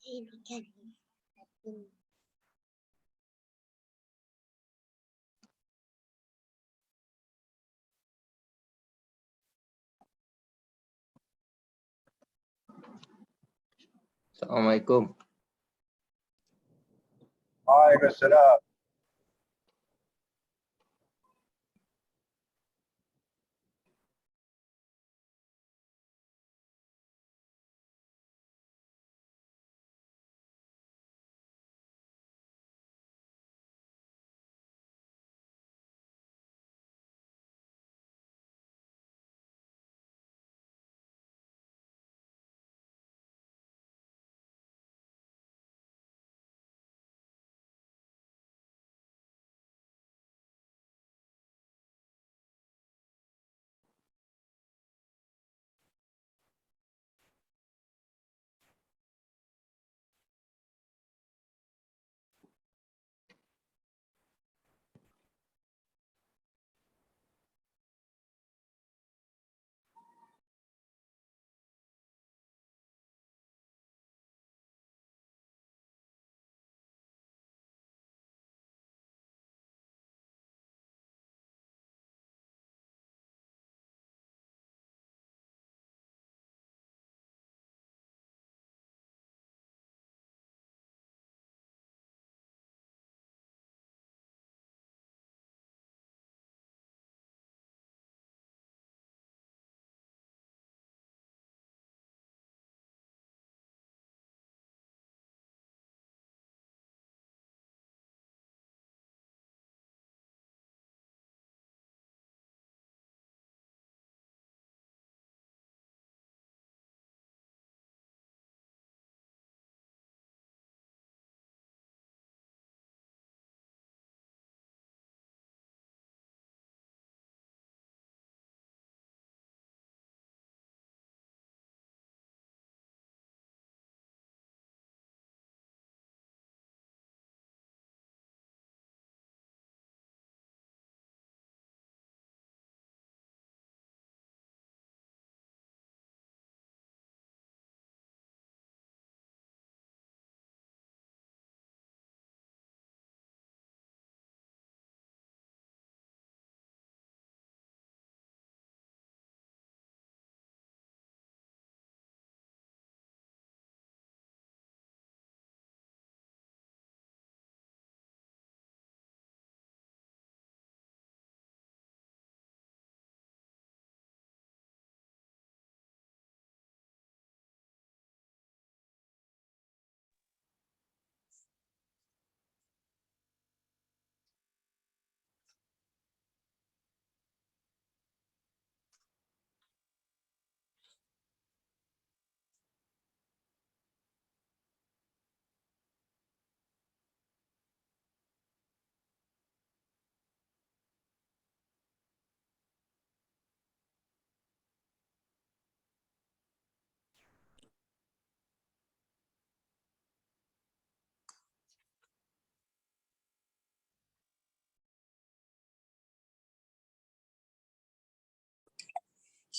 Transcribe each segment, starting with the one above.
Ini kan. Assalamualaikum. Waalaikumsalam.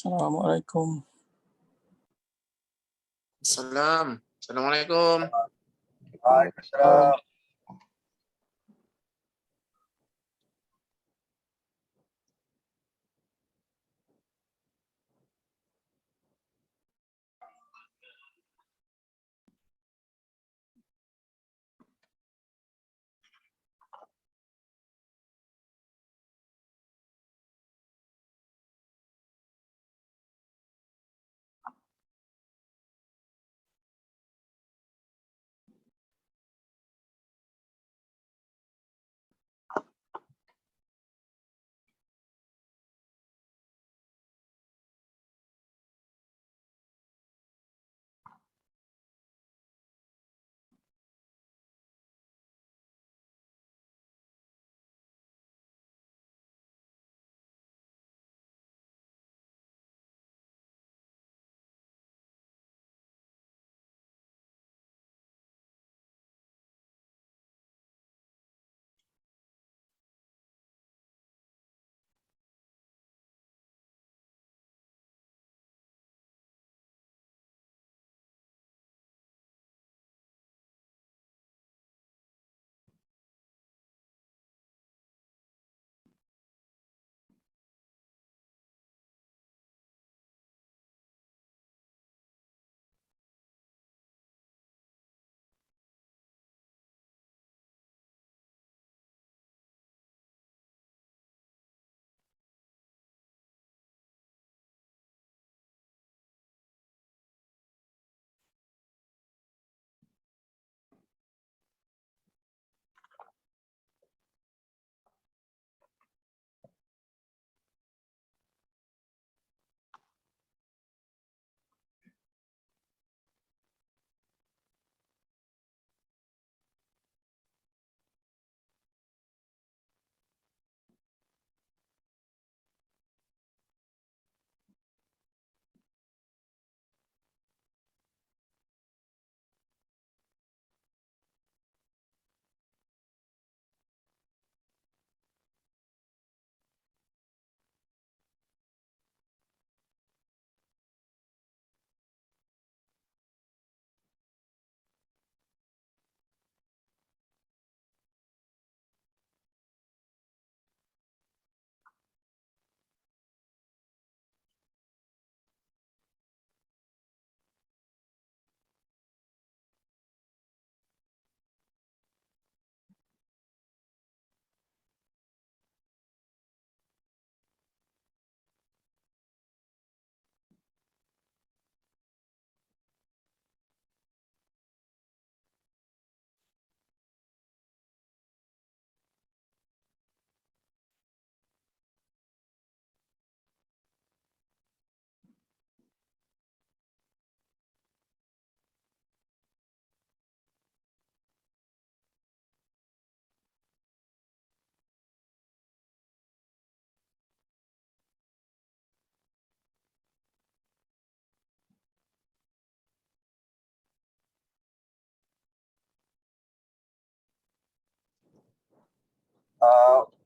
Assalamualaikum. Assalamualaikum. Waalaikumsalam.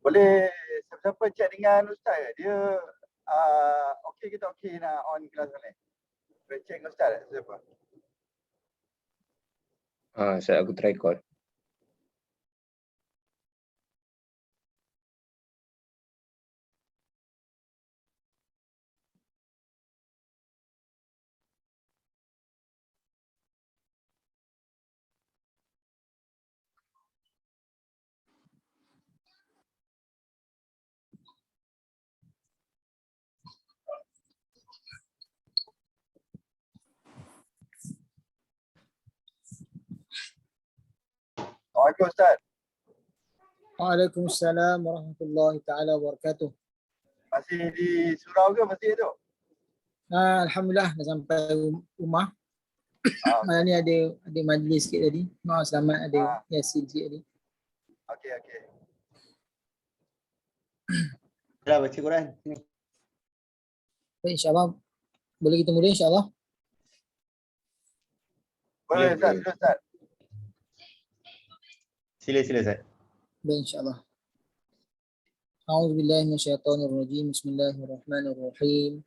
Boleh siapa-siapa chat dengan Ustaz ke? Dia okey kita okey nak on kelas ni. Boleh check dengan Ustaz tak siapa? Saya aku try call. Waalaikumsalam Ustaz. Waalaikumsalam warahmatullahi taala wabarakatuh. Masih di surau ke masih tu? Alhamdulillah dah sampai rumah. Ah, Malam ni ada majlis sikit tadi. Selamat ada yasin sikit tadi. okey okey. Dah baca Quran. Baik, insya-Allah boleh kita mula insya-Allah. Boleh Boleh, Ustaz, boleh. terus Ustaz. Sila Ustaz. Baik, insya-Allah. A'udzubillahi minasyaitonir rajim. Bismillahirrahmanirrahim.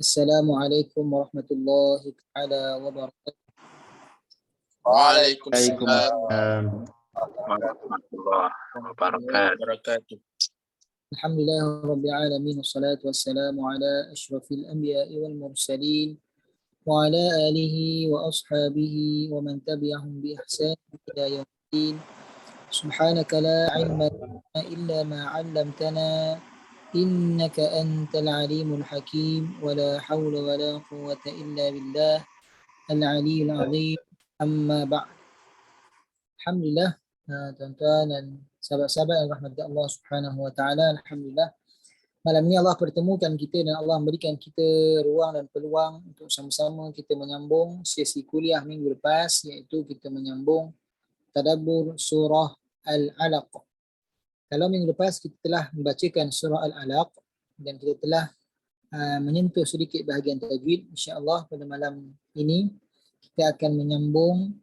Assalamualaikum warahmatullahi taala wabarakatuh. Waalaikumsalam. Warahmatullahi wabarakatuh. Alhamdulillahirabbil alamin wassalatu wassalamu ala asyrafil anbiya'i wal mursalin wa ala alihi wa ashabihi wa man tabi'ahum bi ihsan ila yaumiddin. Subhanaka la ilma lana illa ma 'allamtana innaka antal alimul hakim wa la hawla wa la quwwata illa billah al-aliyyil azim. Amma ba'd. Alhamdulillah, tuan-tuan dan sahabat-sahabat yang rahmati Allah Subhanahu wa taala, alhamdulillah malam ni Allah pertemukan kita dan Allah memberikan kita ruang dan peluang untuk sama-sama kita menyambung sesi kuliah minggu lepas, iaitu kita menyambung tadabbur surah Al-Alaq. Kalau minggu lepas kita telah membacakan surah Al-Alaq dan kita telah menyentuh sedikit bahagian tajwid, insya-Allah pada malam ini kita akan menyambung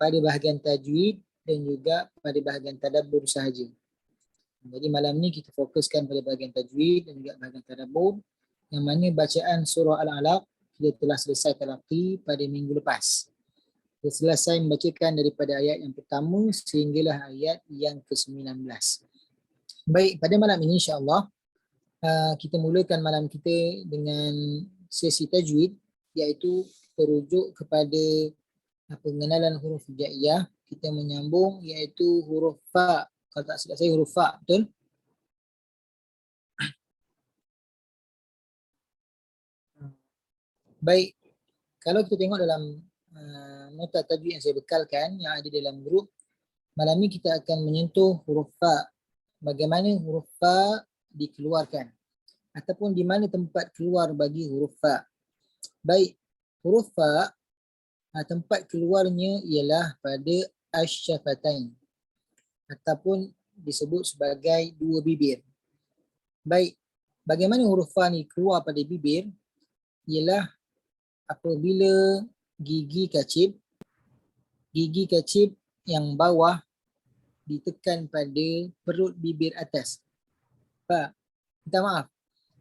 pada bahagian tajwid dan juga pada bahagian tadabbur sahaja. Jadi malam ni kita fokuskan pada bahagian tajwid dan juga bahagian tadabbur, yang mana bacaan surah Al-Alaq kita telah selesai talaqi pada minggu lepas. Kita selesai membacakan daripada ayat yang pertama sehinggalah ayat yang ke-19. Baik, pada malam ini insya-Allah kita mulakan malam kita dengan sesi tajwid, iaitu terujuk kepada pengenalan huruf hijaiyah. Kita menyambung iaitu huruf fa. Kalau tak silap saya huruf fa, betul? Baik, kalau kita tengok dalam nota tajwid yang saya bekalkan yang ada dalam grup, malam ni kita akan menyentuh huruf fa. Bagaimana huruf fa dikeluarkan ataupun di mana tempat keluar bagi huruf fa. Baik, huruf fa tempat keluarnya ialah pada asy-syafatain ataupun disebut sebagai dua bibir. Baik, bagaimana huruf fa ni keluar pada bibir ialah apabila gigi kacip yang bawah ditekan pada perut bibir atas. Minta maaf,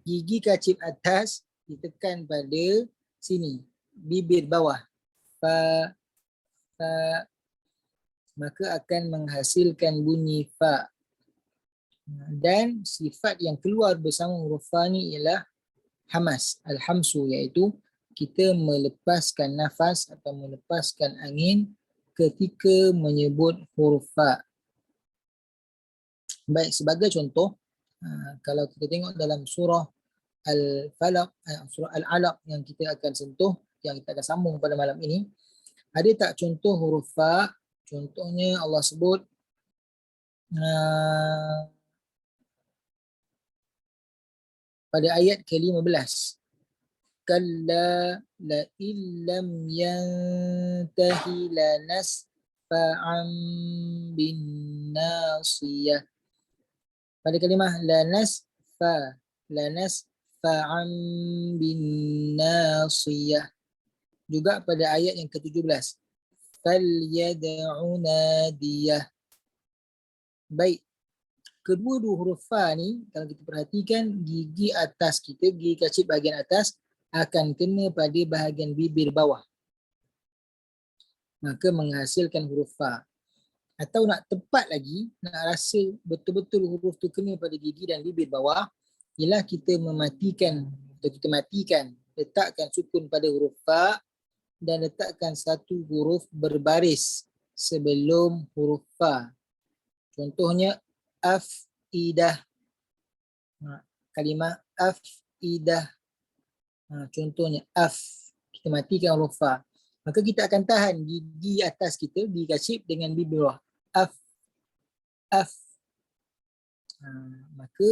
gigi kacip atas ditekan pada sini, bibir bawah. Fa, maka akan menghasilkan bunyi fa. Dan sifat yang keluar bersama huruf fa ni ialah hamas, al-hamsu, iaitu kita melepaskan nafas atau melepaskan angin ketika menyebut huruf fa. Baik, sebagai contoh, kalau kita tengok dalam surah Al-Falaq, surah Al-Alaq yang kita akan sentuh, yang kita akan sambung pada malam ini, ada tak contoh huruf fa? Contohnya Allah sebut pada ayat ke-15, kalla la illam yantahi lanasfa'an bin nasiyah. Pada kalimah lanasfa'an bin nasiyah. Juga pada ayat yang ke-17, falyad'u nadiyah. Baik, kedua-dua huruf fa ni kalau kita perhatikan gigi atas kita, gigi kacip bahagian atas akan kena pada bahagian bibir bawah. Maka menghasilkan huruf fa. Atau nak tepat lagi, nak rasa betul-betul huruf tu kena pada gigi dan bibir bawah, ialah kita mematikan atau kita matikan, letakkan sukun pada huruf fa dan letakkan satu huruf berbaris sebelum huruf fa. Contohnya af-idah. Kalimah af-idah. Contohnya af. Kita matikan huruf fa. Maka kita akan tahan gigi atas kita, gigi kacip dengan bibir bawah. Af. Af. Maka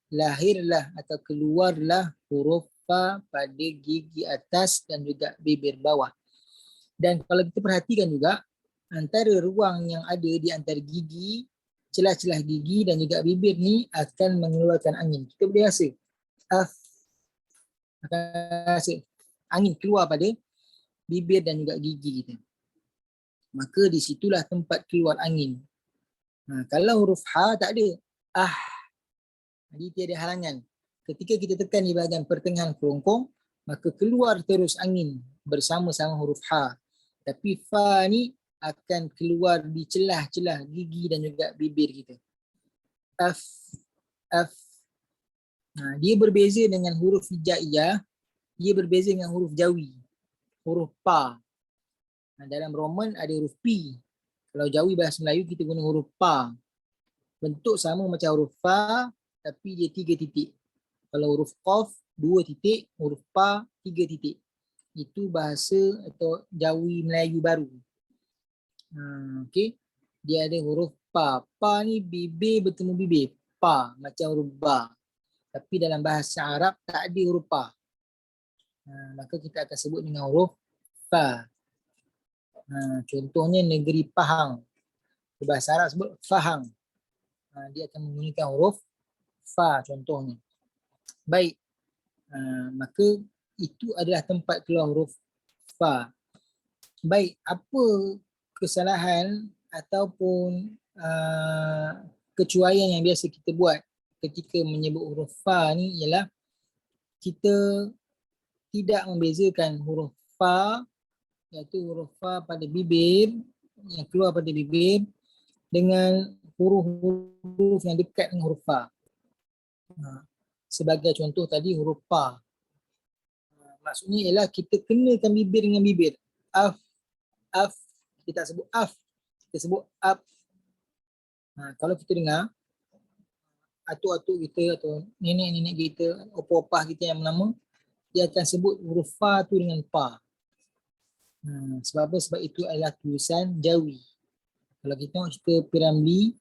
lahirlah atau keluarlah huruf fa pada gigi atas dan juga bibir bawah. Dan kalau kita perhatikan juga, antara ruang yang ada di antara gigi, celah-celah gigi dan juga bibir ni akan mengeluarkan angin. Kita boleh rasa. Af. Akan rasa angin keluar pada bibir dan juga gigi kita. Maka di situlah tempat keluar angin. Kalau huruf ha tak ada. Jadi tiada halangan. Ketika kita tekan di bahagian pertengahan kerongkong, maka keluar terus angin bersama-sama huruf ha. Tapi fa ni akan keluar di celah-celah gigi dan juga bibir kita. Af. Af. Dia berbeza dengan huruf hijaiyah. Dia berbeza dengan huruf jawi. Huruf pa. Dalam Roman ada huruf P. Kalau Jawi bahasa Melayu kita guna huruf pa. Bentuk sama macam huruf fa tapi dia 3 titik. Kalau huruf qaf 2 titik, huruf pa 3 titik. Itu bahasa atau Jawi Melayu baru. Okey. Dia ada huruf pa. Pa ni bibir bertemu bibir. Pa macam huruf ba. Tapi dalam bahasa Arab tak ada huruf pa. Maka kita akan sebut dengan huruf fa. Contohnya negeri Pahang. Bahasa Arab sebut Fahang. Dia akan menggunakan huruf fa contohnya. Baik. Maka itu adalah tempat keluar huruf fa. Baik, apa kesalahan ataupun kecuaian yang biasa kita buat ketika menyebut huruf fa ni ialah kita tidak membezakan huruf fa, iaitu huruf fa pada bibir, yang keluar pada bibir, dengan huruf-huruf yang dekat dengan huruf fa. Sebagai contoh tadi huruf pa. Maksudnya ialah kita kenakan bibir dengan bibir. Af, af, kita tak sebut af, kita sebut ap. Kalau kita dengar atuk-atuk kita atau nenek-nenek kita, opah-opah kita yang menama, dia akan sebut huruf fa tu dengan pa. Sebab apa? Sebab itu adalah tulisan Jawi. Kalau kita tengok cerita Piramli,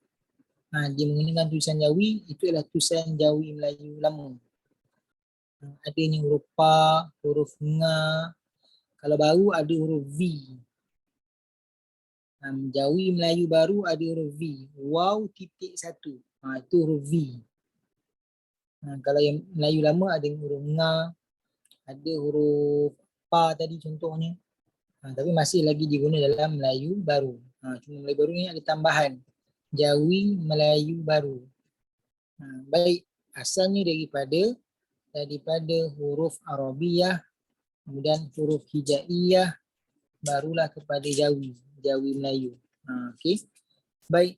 dia menggunakan tulisan Jawi, itu adalah tulisan Jawi Melayu lama. Adanya huruf pa, huruf nga. Kalau baru ada huruf V. Jawi Melayu baru ada huruf V. Waw titik satu. Itu huruf V. Kalau yang Melayu lama ada huruf nga, ada huruf pa tadi contohnya. Tapi masih lagi diguna dalam Melayu baru. Cuma Melayu baru ni ada tambahan. Jawi Melayu baru. Baik, asalnya daripada huruf Arabiyah, kemudian huruf Hijaiyah, barulah kepada Jawi Melayu. Okey. Baik.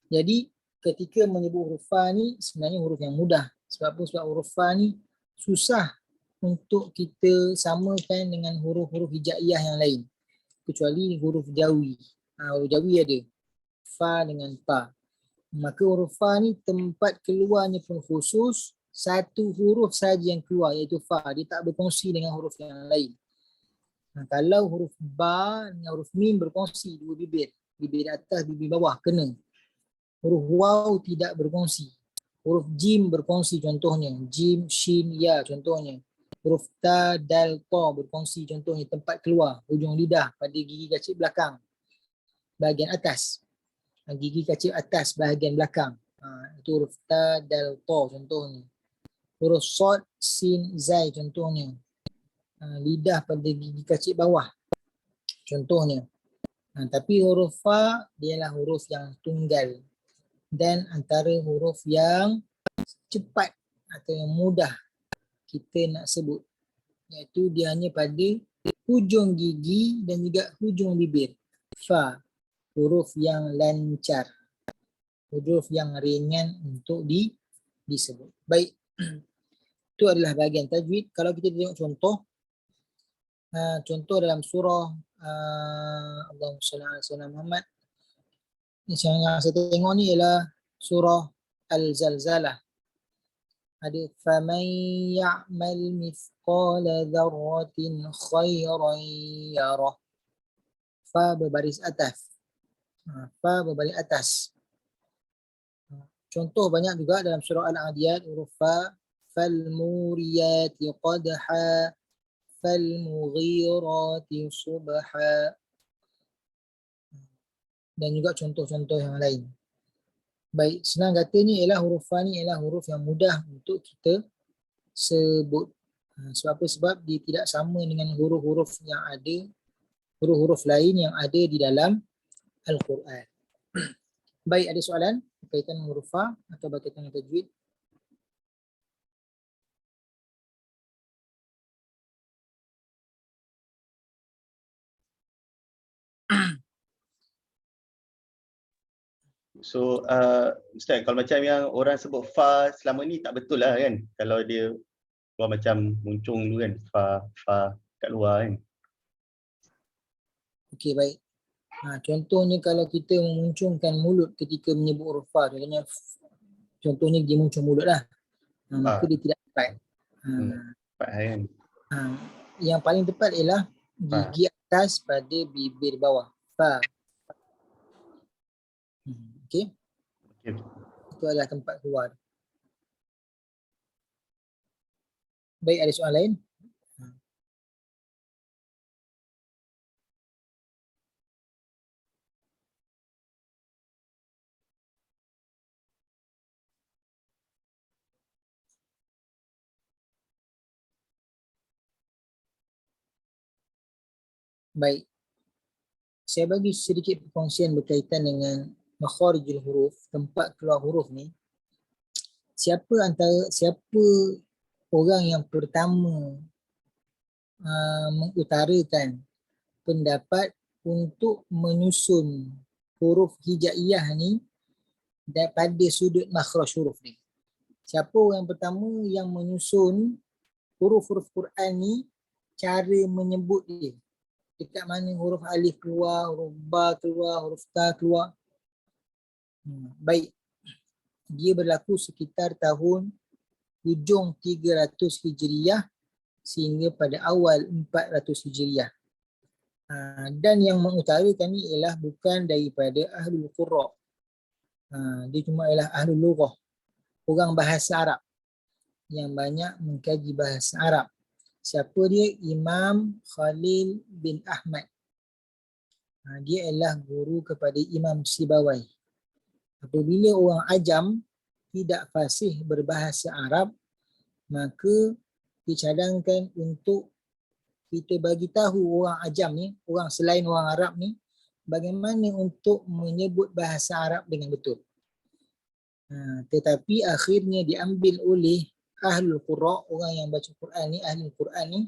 Jadi ketika menyebut huruf fa ni sebenarnya huruf yang mudah. Sebab apa? Sebab huruf fa ni susah untuk kita samakan dengan huruf-huruf hijaiyah yang lain. Kecuali huruf Jawi. Huruf Jawi ada fa dengan pa. Maka huruf fa ni tempat keluarnya pun khusus, satu huruf saja yang keluar iaitu fa. Dia tak berkongsi dengan huruf yang lain. Kalau huruf ba dengan huruf mim berkongsi dua bibir. Bibir atas, bibir bawah kena. Huruf waw tidak berkongsi. Huruf jim berkongsi contohnya. Jim, shin, ya contohnya. Huruf ta, dal, ta berkongsi contohnya tempat keluar. Hujung lidah pada gigi kacip belakang. Bahagian atas. Gigi kacip atas bahagian belakang. Itu huruf ta, dal, ta contohnya. Huruf sod, sin, zai contohnya. Lidah pada gigi kacip bawah contohnya. Tapi huruf fa dialah huruf yang tunggal. dan antara huruf yang cepat atau yang mudah kita nak sebut, iaitu dia hanya pada hujung gigi dan juga hujung bibir. Fa, huruf yang lancar, huruf yang ringan untuk disebut. Baik, itu adalah bahagian tajwid. Kalau kita tengok contoh dalam surah Allahumma salli ala sayyidina Muhammad, yang saya tengok ni ialah surah Al-Zalzalah. Ada faman ya'mal mithqala dzarratin khairan yarah. Fa berbaris atas. Fa berbaris atas. Contoh banyak juga dalam surah Al-Adiyat, huruf fa, fal muriyati qadha, fal mughirati subha, dan juga contoh-contoh yang lain. Baik, senang katanya ialah huruf fa ni ialah huruf yang mudah untuk kita sebut. Sebab apa? Sebab dia tidak sama dengan huruf-huruf yang ada, huruf-huruf lain yang ada di dalam Al-Quran. Baik, ada soalan berkaitan dengan huruf fa atau berkaitan dengan tajwid? So Ustaz, kalau macam yang orang sebut fa selama ni tak betul lah kan, kalau dia keluar macam muncung tu kan, fa kat luar kan. Okey, baik. Contohnya kalau kita memuncungkan mulut ketika menyebut huruf fa, contohnya dia muncung mulut lah, maka dia tidak tepat. Tepat kan. Yang paling tepat ialah gigi atas pada bibir bawah. Fa. Okey. Itu adalah tempat keluar. Baik, ada soalan lain? Baik. Saya bagi sedikit perkongsian berkaitan dengan makharijul huruf, tempat keluar huruf ni. Siapa orang yang pertama mengutarakan pendapat untuk menyusun huruf hijaiyah ni daripada sudut makhraj huruf ni? Siapa orang pertama yang menyusun huruf-huruf Quran ni, cara menyebut dia? Dekat mana huruf alif keluar, huruf ba keluar, huruf ta keluar. Baik. Dia berlaku sekitar tahun hujung 300 Hijriyah sehingga pada awal 400 Hijriyah. Dan yang mengutarakan ni ialah bukan daripada Ahlul Qurra. Dia cuma ialah Ahlul Lughah, orang bahasa Arab yang banyak mengkaji bahasa Arab. Siapa dia? Imam Khalil bin Ahmad. Dia adalah guru kepada Imam Sibawai. Apabila orang ajam tidak fasih berbahasa Arab, maka dicadangkan untuk kita bagi tahu orang ajam ni, orang selain orang Arab ni, bagaimana untuk menyebut bahasa Arab dengan betul. Tetapi akhirnya diambil oleh Ahlul Qurra, orang yang baca Quran ni, Ahlul Quran ni,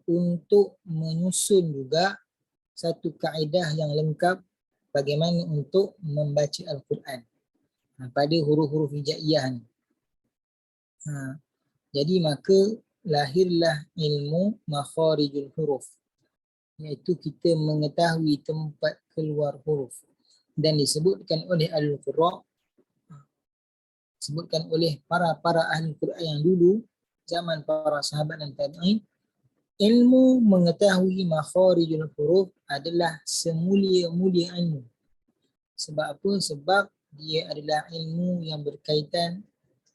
untuk menyusun juga satu kaedah yang lengkap bagaimana untuk membaca Al-Quran pada huruf-huruf hijaiyah ni. Jadi maka lahirlah ilmu makharijul huruf, iaitu kita mengetahui tempat keluar huruf, dan disebutkan oleh Ahlul Qurra, disebutkan oleh para ahli Quran yang dulu, zaman para sahabat dan tabi'in, ilmu mengetahui makharijul huruf adalah semulia-mulia ilmu. Sebab apa? Sebab dia adalah ilmu yang berkaitan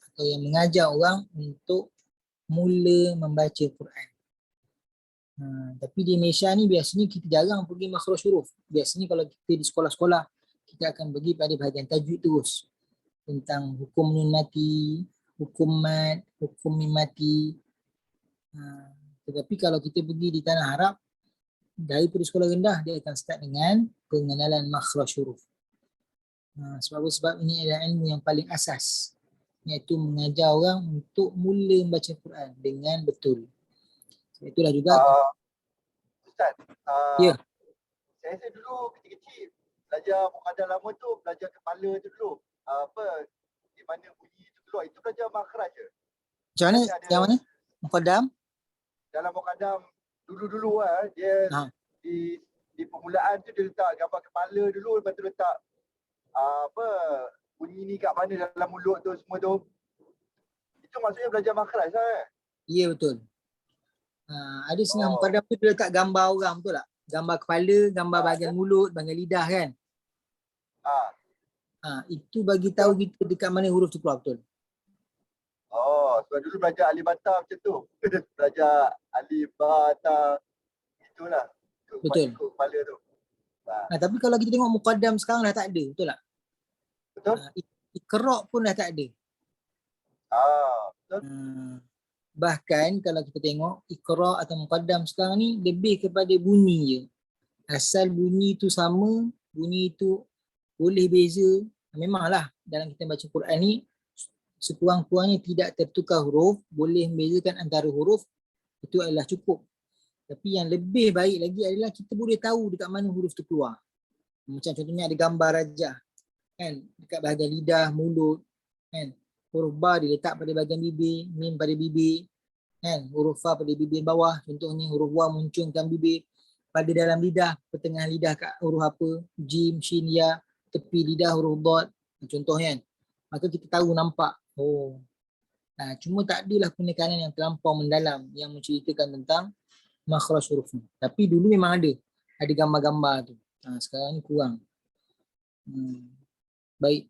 atau yang mengajar orang untuk mula membaca Quran. Tapi di Malaysia ni biasanya kita jarang pergi makhraj huruf. Biasanya kalau kita di sekolah-sekolah, kita akan pergi pada bahagian tajwid terus, tentang hukum nun mati, hukum mat, hukum mim mati. Tetapi kalau kita pergi di tanah Arab, daripada sekolah rendah dia akan start dengan pengenalan makhraj huruf. Sebab ini adalah ilmu yang paling asas, iaitu mengajar orang untuk mula membaca Quran dengan betul. Sebab itulah juga Ustaz, Ya. saya rasa dulu kecil-kecil belajar muqaddam lama tu, belajar kepala tu dulu. Di mana bunyi tu keluar, itu belajar makhraj je. Macam mana? Dia ada, Yang mana? Muqaddam? dalam muqaddam dulu-dulu dia di permulaan tu dia letak gambar kepala dulu, lepas tu letak bunyi ni kat mana dalam mulut tu semua tu. Itu maksudnya belajar makhraj lah. Ya, betul. Ada setengah muqaddam tu dia letak gambar orang, betul tak? Gambar kepala, gambar bahagian mulut, bahagian lidah kan? Itu bagi tahu kita dekat mana huruf tu keluar, betul. Sebab dulu belajar alif bata macam tu. Belajar alif bata, itulah. Betul. Kepala tu. Tapi kalau kita tengok muqaddam sekarang dah tak ada, betul tak? Betul? Iqra' pun dah tak ada. Betul. Bahkan kalau kita tengok Iqra' atau muqaddam sekarang ni lebih kepada bunyi je. Asal bunyi tu sama, bunyi tu boleh beza. Memanglah dalam kita baca Quran ni sekurang-kurangnya tidak tertukar huruf, boleh membezakan antara huruf, itu adalah cukup. Tapi yang lebih baik lagi adalah kita boleh tahu dekat mana huruf tu keluar. Macam contohnya ada gambar rajah kan, dekat bahagian lidah, mulut kan. Huruf ba diletak pada bahagian bibir, mim pada bibir kan, huruf fa pada bibir bawah, contohnya huruf wa muncungkan bibir pada dalam lidah, pertengahan lidah kat huruf apa, jim, shin, ya, tepi lidah huruf dad, contohnya kan. Maka kita tahu, nampak. Cuma tak adalah penekanan yang terlampau mendalam yang menceritakan tentang makhraj huruf ni. Tapi dulu memang ada gambar-gambar tu. Sekarang ni kurang. Baik.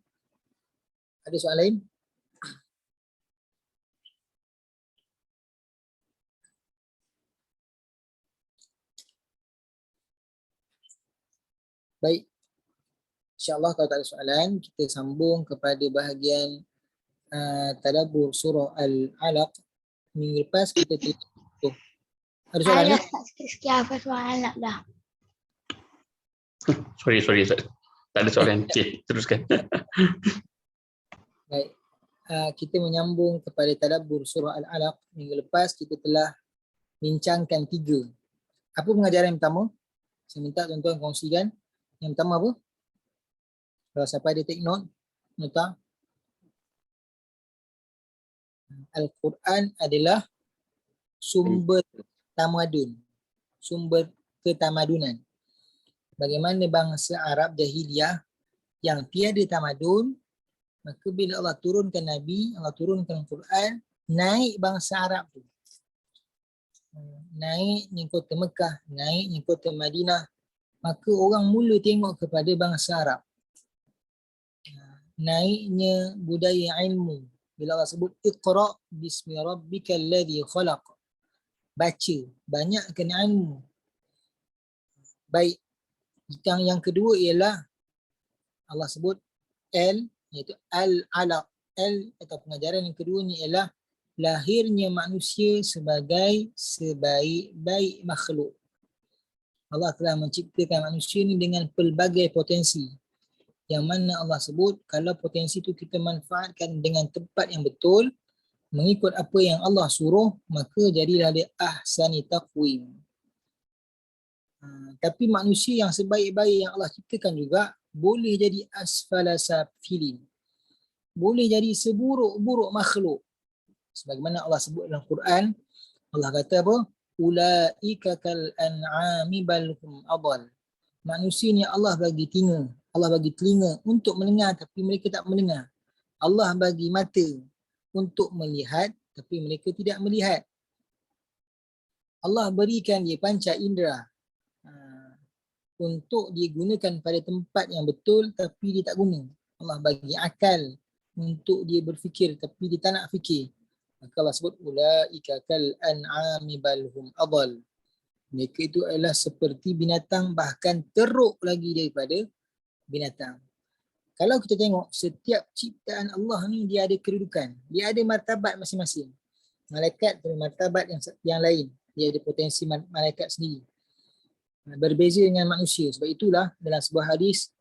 Ada soalan lain? Baik. InsyaAllah kalau tak ada soalan, kita sambung kepada bahagian tadabbur surah Al-Alaq. Minggu lepas kita tutup. Ada soalan ni? Sikit apa soalan dah. Sorry. Tak ada soalan. Okay, teruskan. Baik. Kita menyambung kepada tadabbur surah Al-Alaq. Minggu lepas kita telah bincangkan 3. Apa pengajaran yang pertama? Saya minta tuan-tuan kongsikan. Yang pertama apa? Kalau siapa ada take note, nota. Al-Quran adalah sumber tamadun, sumber ketamadunan. Bagaimana bangsa Arab jahiliyah yang tiada tamadun, maka bila Allah turunkan Nabi, Allah turunkan Quran, naik bangsa Arab tu. Naiknya kota Mekah, naiknya kota Madinah, maka orang mula tengok kepada bangsa Arab. Naiknya budaya ilmu. Bila Allah sebut Iqra' bismi rabbikal ladzi khalaq. Baca, banyakkan ilmu. Baik. Yang kedua ialah Allah sebut iaitu Al-Alaq. Atau pengajaran yang kedua ni ialah lahirnya manusia sebagai sebaik-baik makhluk. Allah telah menciptakan manusia ni dengan pelbagai potensi. Yang mana Allah sebut kalau potensi itu kita manfaatkan dengan tepat yang betul, mengikut apa yang Allah suruh, maka jadilah dia ahsani taqwim. Tapi manusia yang sebaik-baik yang Allah ciptakan juga boleh jadi asfala safilin. Boleh jadi seburuk-buruk makhluk. Sebagaimana Allah sebut dalam Quran, Allah kata apa? Ulaika kal an'ami bal hum adall. Manusia ni Allah bagi telinga untuk mendengar tapi mereka tak mendengar. Allah bagi mata untuk melihat tapi mereka tidak melihat. Allah berikan dia panca indera untuk digunakan pada tempat yang betul tapi dia tak guna. Allah bagi akal untuk dia berfikir tapi dia tak nak fikir. Maka Allah sebut ulaika kal an'ami bal hum adall. Mereka itu adalah seperti binatang, bahkan teruk lagi daripada binatang. Kalau kita tengok setiap ciptaan Allah ni dia ada kedudukan, dia ada martabat masing-masing. Malaikat ada martabat yang lain, dia ada potensi malaikat sendiri. Berbeza dengan manusia. Sebab itulah dalam sebuah hadis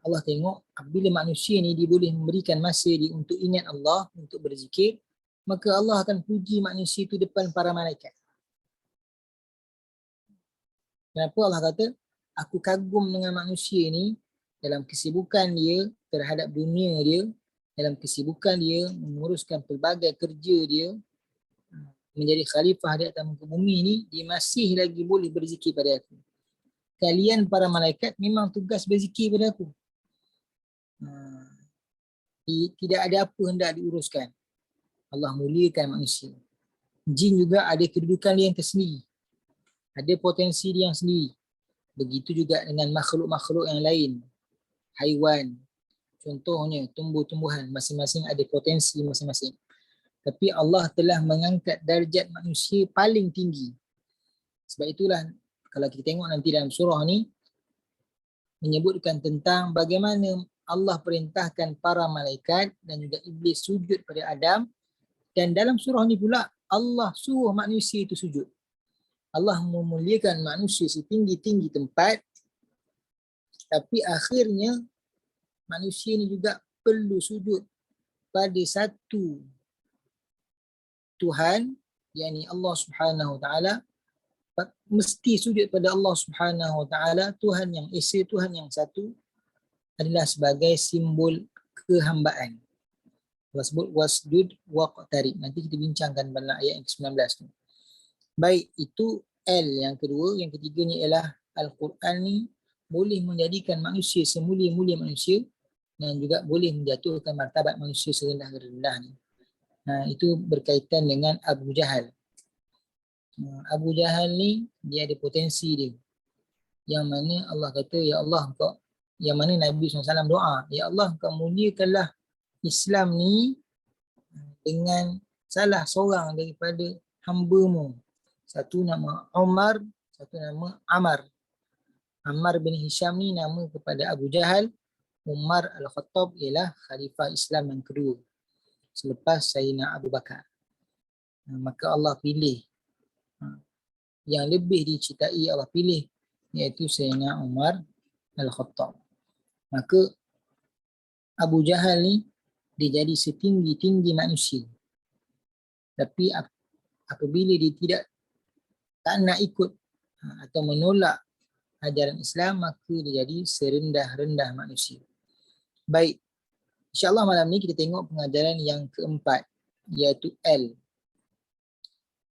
Allah tengok apabila manusia ni dia boleh memberikan masa dia untuk ingat Allah, untuk berzikir, maka Allah akan puji manusia itu depan para malaikat. Kenapa Allah kata, aku kagum dengan manusia ni dalam kesibukan dia terhadap dunia dia, dalam kesibukan dia menguruskan pelbagai kerja dia, menjadi khalifah di atas muka bumi ni, dia masih lagi boleh berzikir pada aku. Kalian para malaikat memang tugas berzikir pada aku. Tidak ada apa hendak diuruskan. Allah muliakan manusia. Jin juga ada kedudukan dia yang tersendiri. Ada potensi dia yang sendiri. Begitu juga dengan makhluk-makhluk yang lain. Haiwan. Contohnya tumbuh-tumbuhan. Masing-masing ada potensi masing-masing. Tapi Allah telah mengangkat darjat manusia paling tinggi. Sebab itulah kalau kita tengok nanti dalam surah ni, menyebutkan tentang bagaimana Allah perintahkan para malaikat dan juga iblis sujud pada Adam. Dan dalam surah ni pula Allah suruh manusia itu sujud. Allah memuliakan manusia setinggi-tinggi tempat, tapi akhirnya manusia ni juga perlu sujud pada satu Tuhan, yakni Allah Subhanahu Wa Taala. Mesti sujud pada Allah Subhanahu Wa Taala, Tuhan yang esa, Tuhan yang satu, adalah sebagai simbol kehambaan. Allah sebut wasjud waqtarib. Nanti kita bincangkan pada ayat yang ke-19 tu. Baik, itu L yang kedua. Yang ketiganya ialah Al-Quran ni boleh menjadikan manusia semulia-mulia manusia dan juga boleh menjatuhkan martabat manusia serendah-rendahnya. Itu berkaitan dengan Abu Jahal. Abu Jahal ni dia ada potensi dia. Yang mana Allah kata, ya Allah engkau, yang mana Nabi SAW doa, ya Allah engkau muliakanlah Islam ni dengan salah seorang daripada hamba-Mu. Satu nama Umar, satu nama Ammar. Ammar bin Hisham ni nama kepada Abu Jahal. Umar Al-Khattab ialah khalifah Islam yang kedua selepas Sayyidina Abu Bakar. Maka Allah pilih yang lebih dicintai, Allah pilih, iaitu Sayyidina Umar Al-Khattab. Maka Abu Jahal ni dia jadi setinggi-tinggi manusia. Tapi apabila dia tak nak ikut atau menolak ajaran Islam, maka dia jadi serendah-rendah manusia. Baik, insyaAllah malam ni kita tengok pengajaran yang keempat, iaitu L.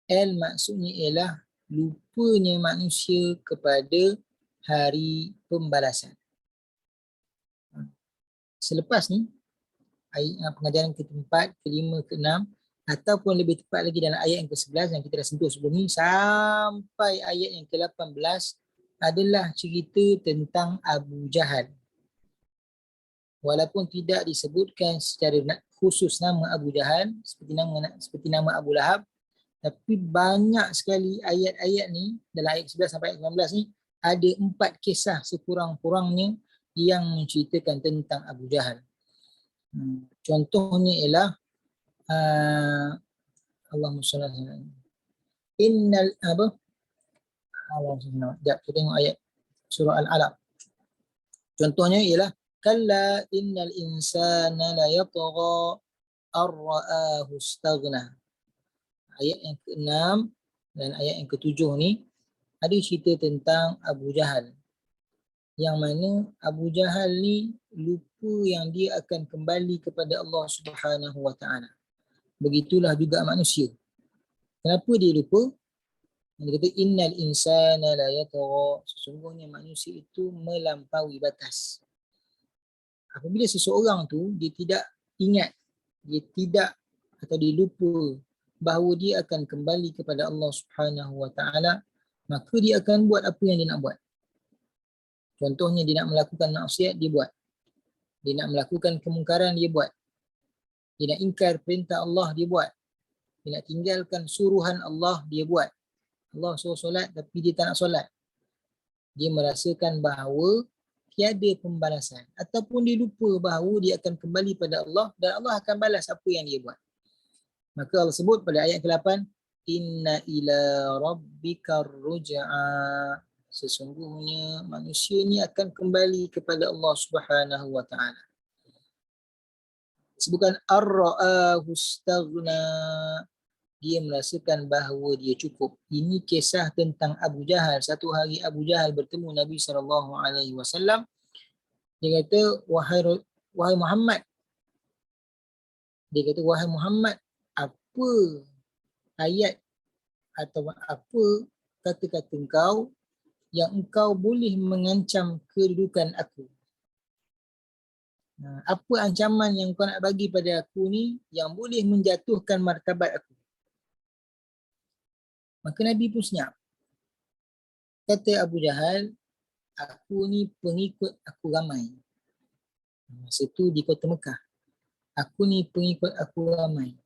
L maksudnya ialah lupanya manusia kepada hari pembalasan. Selepas ni, pengajaran keempat, kelima, keenam, ataupun lebih tepat lagi dalam ayat yang ke-11 yang kita dah sentuh sebelum ni, sampai ayat yang ke-18 adalah cerita tentang Abu Jahal. Walaupun tidak disebutkan secara khusus nama Abu Jahal seperti nama Abu Lahab, tapi banyak sekali ayat-ayat ni, dalam ayat 11 sampai ayat 19 ni, ada 4 kisah sekurang-kurangnya yang menceritakan tentang Abu Jahal. Contohnya ialah Allahumma shalli alaihi wasallam. Innal Allahumma sekejap, kita tengok ayat surah Al-Alaq. Contohnya ialah kalla innal insana la yatgha ar-ra'ahu istaghna. Ayat yang ke-6 dan ayat yang ke-7 ni ada cerita tentang Abu Jahal. Yang mana Abu Jahal ni lupa yang dia akan kembali kepada Allah Subhanahu Wa Taala. Begitulah juga manusia. Kenapa dia lupa? Dia kata innal insana la yatgha, sesungguhnya manusia itu melampaui batas. Apabila seseorang tu dia tidak ingat, dia tidak atau dia lupa bahawa dia akan kembali kepada Allah Subhanahu Wa Taala, maka dia akan buat apa yang dia nak buat. Contohnya dia nak melakukan maksiat, dia buat. Dia nak melakukan kemungkaran, dia buat. Dia nak ingkar perintah Allah, dia buat. Dia nak tinggalkan suruhan Allah, dia buat. Allah suruh solat tapi dia tak nak solat. Dia merasakan bahawa tiada pembalasan. Ataupun dia lupa bahawa dia akan kembali pada Allah dan Allah akan balas apa yang dia buat. Maka Allah sebut pada ayat ke-8, inna ila rabbikar ruj'a, Sesungguhnya manusia ni akan kembali kepada Allah Subhanahu wa taala. Sebutkan ar-ra'ahu istaghna, dia merasakan bahawa dia cukup. Ini kisah tentang Abu Jahal. Satu hari Abu Jahal bertemu Nabi SAW. Dia kata, wahai Muhammad. Dia kata, wahai Muhammad, apa ayat atau apa kata-kata engkau yang engkau boleh mengancam kedudukan aku? Apa ancaman yang kau nak bagi pada aku ni yang boleh menjatuhkan martabat aku? Maka Nabi pun senyap. Kata Abu Jahal, aku ni pengikut aku ramai. Masa tu di kota Mekah. Aku ni pengikut aku ramai.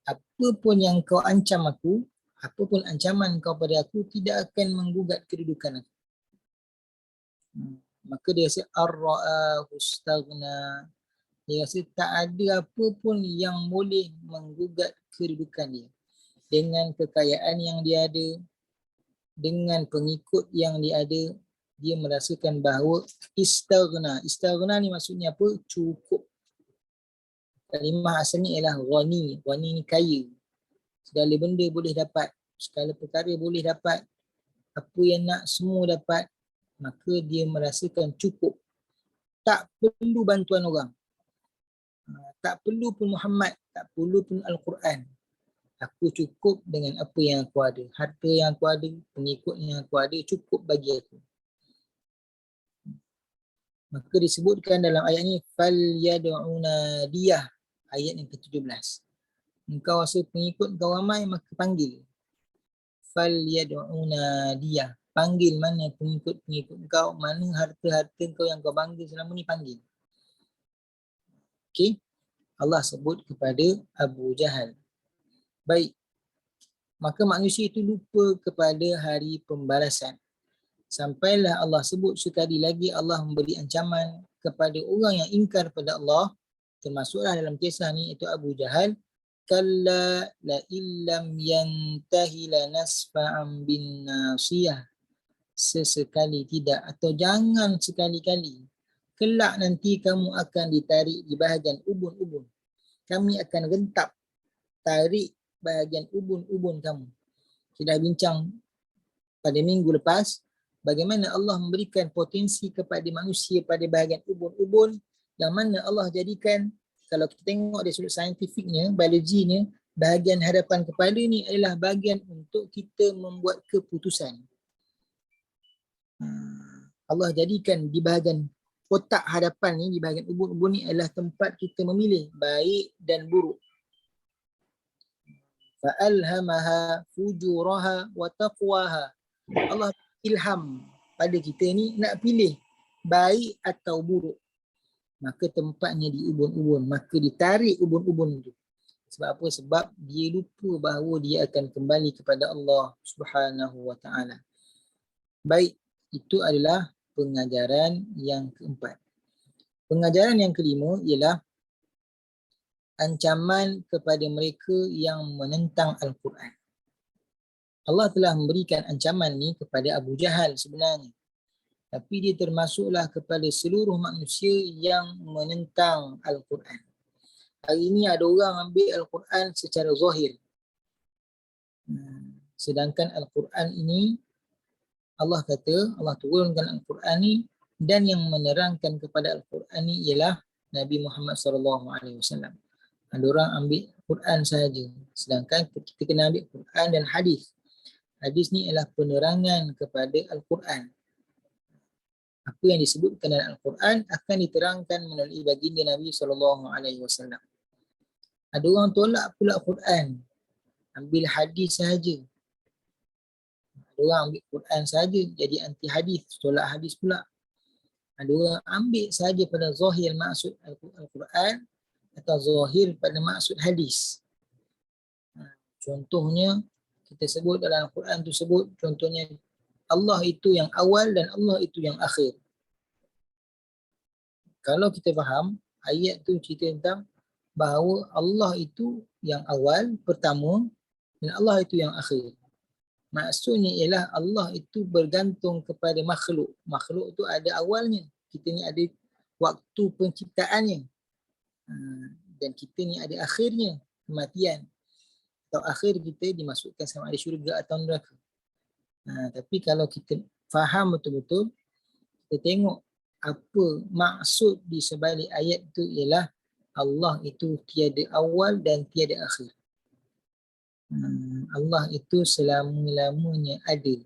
Apa pun yang kau ancam aku, apa pun ancaman kau pada aku tidak akan menggugat kedudukan aku. Maka dia rasa ar-ra'ahu istaghna. Dia rasa tak ada apa pun yang boleh menggugat kedudukan dia. Dengan kekayaan yang dia ada, dengan pengikut yang dia ada, dia merasakan bahawa istaghna. Istaghna ni maksudnya apa? Cukup. Kalimah asalnya ialah ghani. Ghani ni kaya. Segala benda boleh dapat. Segala perkara boleh dapat. Apa yang nak semua dapat. Maka dia merasakan cukup. Tak perlu bantuan orang. Tak perlu pun Muhammad. Tak perlu pun Al-Quran. Aku cukup dengan apa yang aku ada. Harta yang aku ada, pengikut yang aku ada cukup bagi aku. Maka disebutkan dalam ayat ni falyad'una diyah, ayat yang ke-17. Engkau rasa pengikut kau ramai, maka panggil. Falyad'una diyah. Panggil mana pengikut-pengikut kau, mana harta-harta kau yang kau bangga selama ni, panggil. Okey. Allah sebut kepada Abu Jahal. Baik, maka manusia itu lupa kepada hari pembalasan. Sampailah Allah sebut sekali lagi Allah memberi ancaman kepada orang yang ingkar pada Allah. Termasuklah dalam kisah ni itu Abu Jahal. Kalla la illam yantahi lanasfa'an bin nasiyah. Sesekali tidak atau jangan sekali-kali. Kelak nanti kamu akan ditarik di bahagian ubun-ubun. Kami akan rentap, tarik bahagian ubun-ubun kamu. Kita dah bincang pada minggu lepas bagaimana Allah memberikan potensi kepada manusia pada bahagian ubun-ubun yang mana Allah jadikan, kalau kita tengok dari sudut saintifiknya, biologinya, bahagian hadapan kepala ni adalah bahagian untuk kita membuat keputusan. Allah jadikan di bahagian kotak hadapan ni, di bahagian ubun-ubun ni adalah tempat kita memilih baik dan buruk. Fa'alhamaha fujuraha wa taqwaha. Allah ilham pada kita ni nak pilih baik atau buruk. Maka tempatnya di ubun-ubun, maka ditarik ubun-ubun tu. Sebab apa? Sebab dia lupa bahawa dia akan kembali kepada Allah Subhanahu wa taala. Baik, itu adalah pengajaran yang keempat. Pengajaran yang kelima ialah ancaman kepada mereka yang menentang Al-Quran. Allah telah memberikan ancaman ni kepada Abu Jahal sebenarnya. Tapi dia termasuklah kepada seluruh manusia yang menentang Al-Quran. Hari ini ada orang ambil Al-Quran secara zahir. Sedangkan Al-Quran ini, Allah kata, Allah turunkan Al-Quran ni dan yang menerangkan kepada Al-Quran ni ialah Nabi Muhammad SAW. Ada orang ambil Quran sahaja. Sedangkan kita kena ambil Quran dan hadis. Hadis ni adalah penerangan kepada Al-Quran. Apa yang disebutkan dalam Al-Quran akan diterangkan melalui baginda Nabi SAW. Ada orang tolak pula Quran, ambil hadis sahaja. Ada orang ambil Quran sahaja jadi anti hadis, tolak hadis pula. Ada orang ambil sahaja pada zahir maksud Al-Quran atau zahir pada maksud hadis. Contohnya kita sebut dalam Al-Quran tu sebut, contohnya Allah itu yang awal dan Allah itu yang akhir. Kalau kita faham, ayat tu cerita tentang bahawa Allah itu yang awal, pertama, dan Allah itu yang akhir. Maksudnya ialah Allah itu bergantung kepada makhluk. Makhluk tu ada awalnya. Kita ni ada waktu penciptaannya. Dan kita ni ada akhirnya, kematian. Atau akhir kita dimasukkan sama ada syurga atau neraka. Tapi kalau kita faham betul-betul, kita tengok apa maksud di sebalik ayat itu ialah Allah itu tiada awal dan tiada akhir. Allah itu selama-lamanya ada.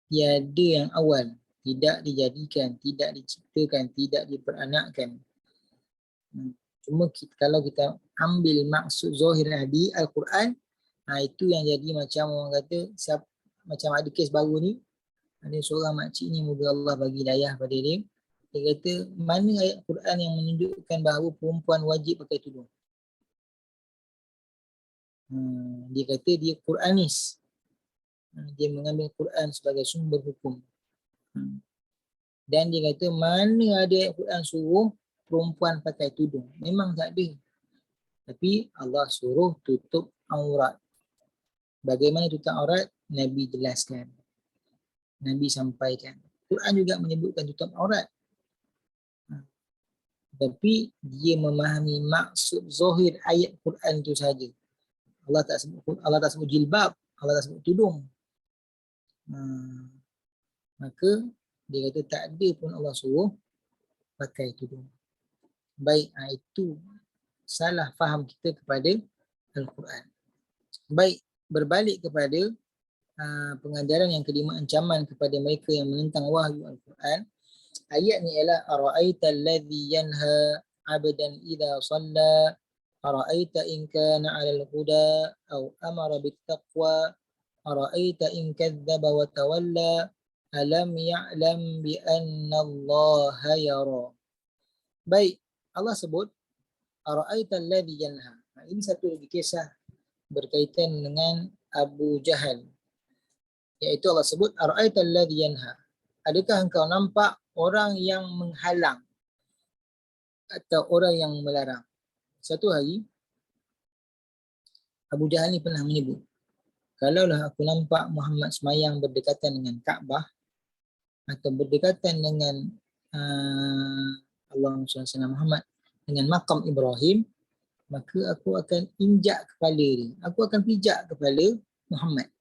Tiada yang awal, tidak dijadikan, tidak diciptakan, tidak diperanakkan. Cuma kalau kita ambil maksud zahir di Al-Quran, itu yang jadi macam orang kata, macam ada kes baru ni, ada seorang makcik ni, moga Allah bagi hidayah pada dia. Dia kata, mana ayat Quran yang menunjukkan bahawa perempuan wajib pakai tudung? Dia kata dia Quranis. Dia mengambil Quran sebagai sumber hukum. Dan dia kata mana ada ayat Quran suruh perempuan pakai tudung? Memang tak ada. Tapi Allah suruh tutup aurat. Bagaimana tutup aurat? Nabi jelaskan. Nabi sampaikan. Quran juga menyebutkan tutup aurat. Tapi dia memahami maksud zahir ayat Quran itu saja. Allah tak sebut jilbab, Allah tak sebut tudung. Maka dia kata tak ada pun Allah suruh pakai tudung. Baik, itu salah faham kita kepada Al-Quran. Baik, berbalik kepada pengajaran yang kelima, ancaman kepada mereka yang menentang wahyu Al-Quran. Ayat ni ialah ara'aita alladhi yanha 'abdan idza shalla ara'aita in kana 'alal huda aw amara bit taqwa ara'aita in kadzdzaba wa tawalla alam ya'lam bi anna Allaha yara. Baik, Allah sebut ara'aita alladhi yanha. Ini satu lagi kisah berkaitan dengan Abu Jahal. Iaitu Allah sebut ara'aita alladhi yanha. Adakah engkau nampak orang yang menghalang atau orang yang melarang? Satu hari Abu Jahal ni pernah menyebut, kalaulah aku nampak Muhammad semayang berdekatan dengan Kaabah atau berdekatan dengan Allahumma shalli ala Muhammad, dengan makam Ibrahim, maka aku akan injak kepala dia. Aku akan pijak kepala Muhammad.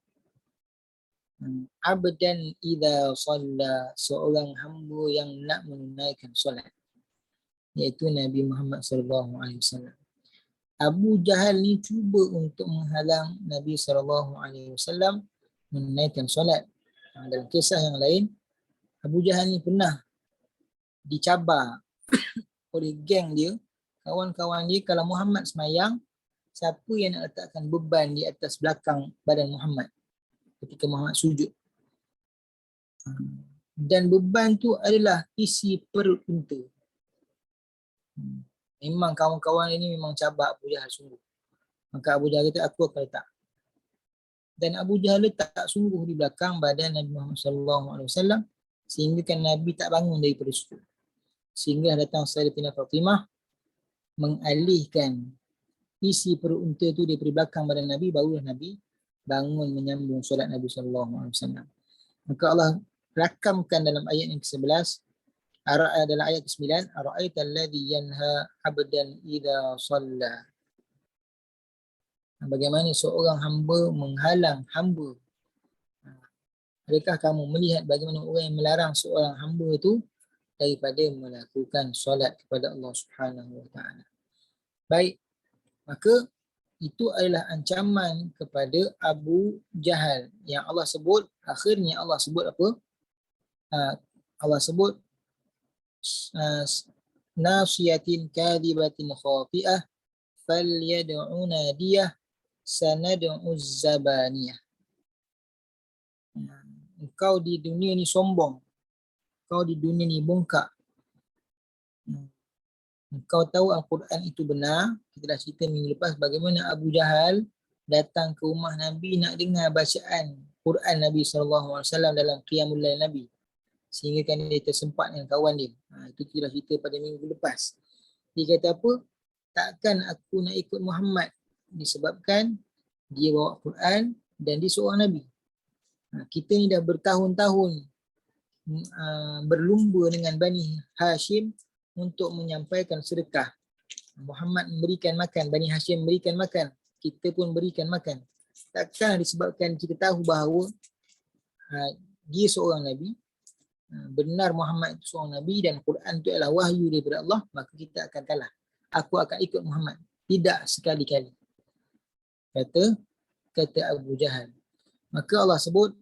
Abdan idza shalla, seorang hamba yang nak menunaikan solat, iaitu Nabi Muhammad sallallahu alaihi wasallam. Abu Jahal ni cuba untuk menghalang Nabi sallallahu alaihi wasallam menunaikan solat. Dalam kisah yang lain, Abu Jahal ni pernah dicabar oleh geng dia, kawan-kawan dia, kalau Muhammad semayang, siapa yang nak letakkan beban di atas belakang badan Muhammad ketika Muhammad sujud. Dan beban tu adalah isi perut unta. Memang kawan-kawan ini memang cabar Abu Jahal sungguh. Maka Abu Jahal kata, aku akan letak. Dan Abu Jahal letak sungguh di belakang badan Nabi Muhammad SAW, sehingga kan Nabi tak bangun daripada sujud. Sehingga datang Sayyidatina Fatimah mengalihkan isi perut unta tu daripada belakang badan Nabi, barulah Nabi bangun menyambung solat Nabi SAW. Maka Allah rakamkan dalam ayat yang ke-11, dalam ayat ke-9, ara'aita alladhi yanha 'abdan idza shalla. Bagaimana seorang hamba menghalang hamba? Adakah kamu melihat bagaimana orang yang melarang seorang hamba itu daripada melakukan solat kepada Allah Subhanahu wa taala? Baik, maka itu adalah ancaman kepada Abu Jahal yang Allah sebut. Akhirnya Allah sebut apa? Allah sebut nasiyatin kadhibatin khati'ah falyad'u nadiyah sanad'u zabaniyah. Engkau di dunia ni sombong, engkau di dunia ni bongkak. Engkau tahu Al-Quran itu benar. Kita dah cerita minggu lepas bagaimana Abu Jahal datang ke rumah Nabi nak dengar bacaan Quran Nabi SAW dalam Qiyamul Lail Nabi. Sehingga kan dia tersempat dengan kawan dia. Itu kita dah cerita pada minggu lepas. Dia kata apa? Takkan aku nak ikut Muhammad disebabkan dia bawa Quran dan dia seorang Nabi. Kita ni dah bertahun-tahun berlumba dengan Bani Hashim untuk menyampaikan sedekah. Muhammad memberikan makan, Bani Hashim memberikan makan, kita pun berikan makan. Takkan disebabkan kita tahu bahawa dia seorang Nabi, benar Muhammad itu seorang Nabi dan Quran itu adalah wahyu daripada Allah, maka kita akan kalah. Aku akan ikut Muhammad. Tidak sekali-kali. Kata Abu Jahal. Maka Allah sebut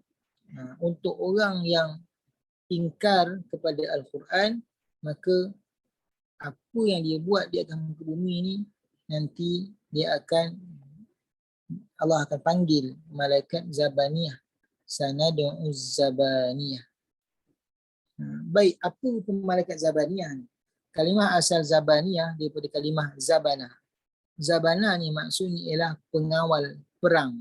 untuk orang yang ingkar kepada Al-Quran, maka apa yang dia buat di atas muka bumi ni, nanti Allah akan panggil malaikat Zabaniyah. Sanad'u Zabaniyah. Baik, apa itu malaikat Zabaniyah ni? Kalimah asal Zabaniyah daripada kalimah Zabana. Zabana ni maksudnya ialah pengawal perang.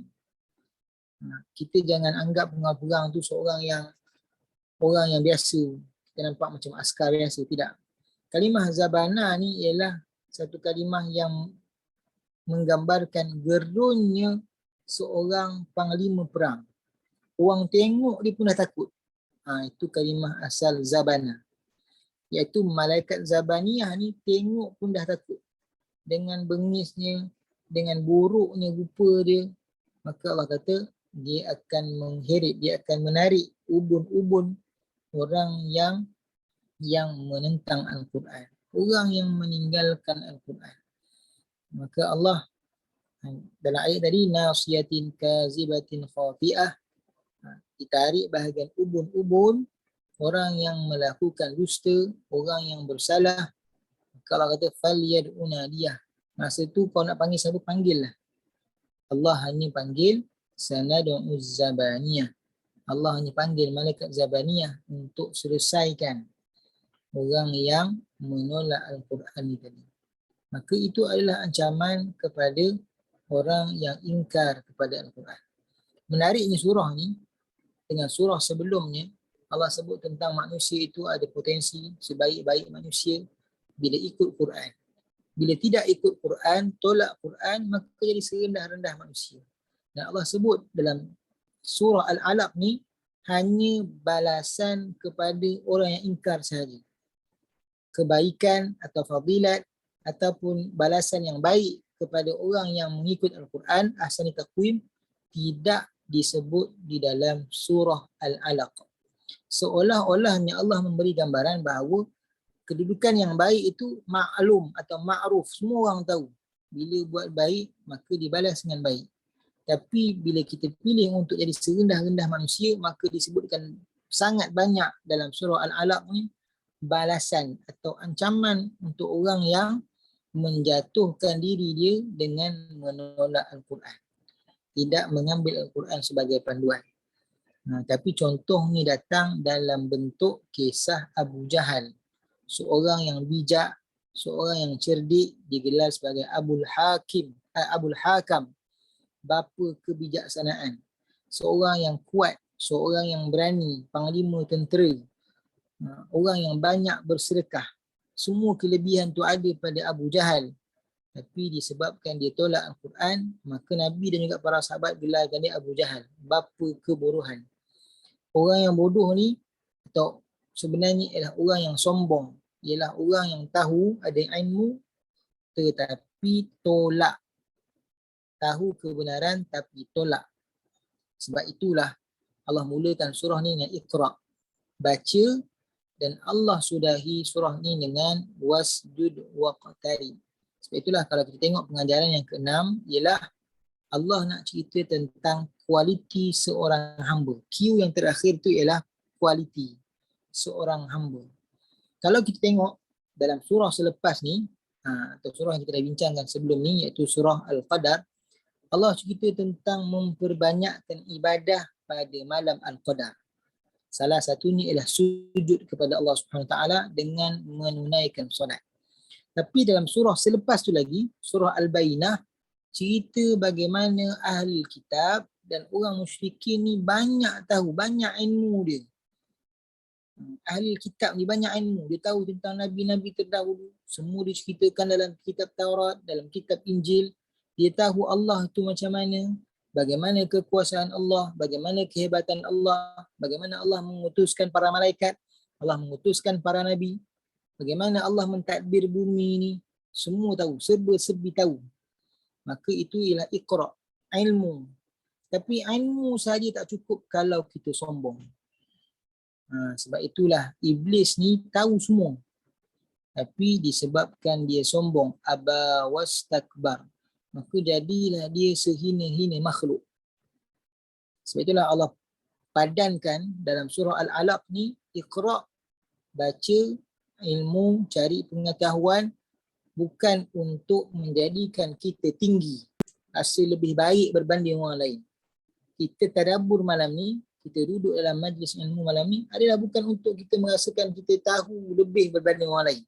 Kita jangan anggap pengawal perang tu seorang yang biasa, kita nampak macam askar biasa. Tidak. Kalimah Zabana ni ialah satu kalimah yang menggambarkan gerunnya seorang panglima perang. Orang tengok dia pun dah takut. Itu kalimah asal Zabana. Iaitu malaikat Zabaniyah ni tengok pun dah takut. Dengan bengisnya, dengan buruknya rupa dia, maka Allah kata dia akan mengheret, dia akan menarik ubun-ubun orang yang menentang Al-Quran, orang yang meninggalkan Al-Quran. Maka Allah dalam ayat tadi, nasiyatin kazibatin khafi'ah, ditarik bahagian ubun-ubun orang yang melakukan dusta, orang yang bersalah. Maka Allah kata falyad'u nadiyah. Masa tu kau nak panggil siapa, panggil lah. Allah hanya panggil sanad'u Zabaniyah. Allah hanya panggil malaikat Zabaniyah untuk selesaikan orang yang menolak Al-Quran ni tadi. Maka itu adalah ancaman kepada orang yang ingkar kepada Al-Quran. Menariknya surah ni dengan surah sebelumnya, Allah sebut tentang manusia itu ada potensi sebaik-baik manusia bila ikut Quran. Bila tidak ikut Quran, tolak Quran, maka jadi serendah-rendah manusia. Dan Allah sebut dalam surah Al-Alaq ni hanya balasan kepada orang yang ingkar sahaja. Kebaikan atau fadilat ataupun balasan yang baik kepada orang yang mengikut Al-Quran, ahsani taqwim, tidak disebut di dalam surah Al-Alaq. Seolah-olahnya Allah memberi gambaran bahawa kedudukan yang baik itu maklum atau ma'ruf, semua orang tahu. Bila buat baik, maka dibalas dengan baik. Tapi bila kita pilih untuk jadi serendah-rendah manusia, maka disebutkan sangat banyak dalam surah Al-Alaq ni balasan atau ancaman untuk orang yang menjatuhkan diri dia dengan menolak Al-Quran. Tidak mengambil Al-Quran sebagai panduan. Tapi contoh ni datang dalam bentuk kisah Abu Jahal. Seorang yang bijak, seorang yang cerdik, digelar sebagai Abul Hakam, bapa kebijaksanaan. Seorang yang kuat, seorang yang berani, panglima tentera, orang yang banyak bersedekah. Semua kelebihan tu ada pada Abu Jahal. Tapi disebabkan dia tolak Al-Quran, maka Nabi dan juga para sahabat gelarkan dia Abu Jahal, bapa kebodohan. Orang yang bodoh ni, atau sebenarnya ialah orang yang sombong, ialah orang yang tahu ada ilmu tetapi tolak. Tahu kebenaran tapi tolak. Sebab itulah Allah mulakan surah ni dengan Iqra, baca, dan Allah sudahi surah ni dengan wasjud waqtarib. Sebab itulah kalau kita tengok pengajaran yang ke-6 ialah Allah nak cerita tentang kualiti seorang hamba. Q yang terakhir tu ialah kualiti seorang hamba. Kalau kita tengok dalam surah selepas ni, atau surah yang kita dah bincangkan sebelum ni, iaitu surah Al-Qadar, Allah cerita tentang memperbanyakkan ibadah pada malam Al-Qadar. Salah satunya ialah sujud kepada Allah SWT dengan menunaikan solat. Tapi dalam surah selepas tu lagi, surah Al-Bayyinah, cerita bagaimana ahli kitab dan orang musyrikin ni banyak tahu, banyak ilmu dia. Ahli kitab ni banyak ilmu, dia tahu tentang nabi-nabi terdahulu, semua diceritakan dalam kitab Taurat, dalam kitab Injil. Dia tahu Allah tu macam mana, bagaimana kekuasaan Allah, bagaimana kehebatan Allah, bagaimana Allah mengutuskan para malaikat, Allah mengutuskan para nabi, bagaimana Allah mentadbir bumi ini, semua tahu, serba-serbi tahu. Maka itu ialah iqra, ilmu. Tapi ilmu saja tak cukup kalau kita sombong. Sebab itulah iblis ni tahu semua. Tapi disebabkan dia sombong, aba wastakbar, maka jadilah dia sehina-hina makhluk. Sebab itulah Allah padankan dalam surah Al-Alaq ni, iqra, baca, ilmu, cari pengetahuan, bukan untuk menjadikan kita tinggi, rasa lebih baik berbanding orang lain. Kita tadabbur malam ni, kita duduk dalam majlis ilmu malam ni adalah bukan untuk kita merasakan kita tahu lebih berbanding orang lain.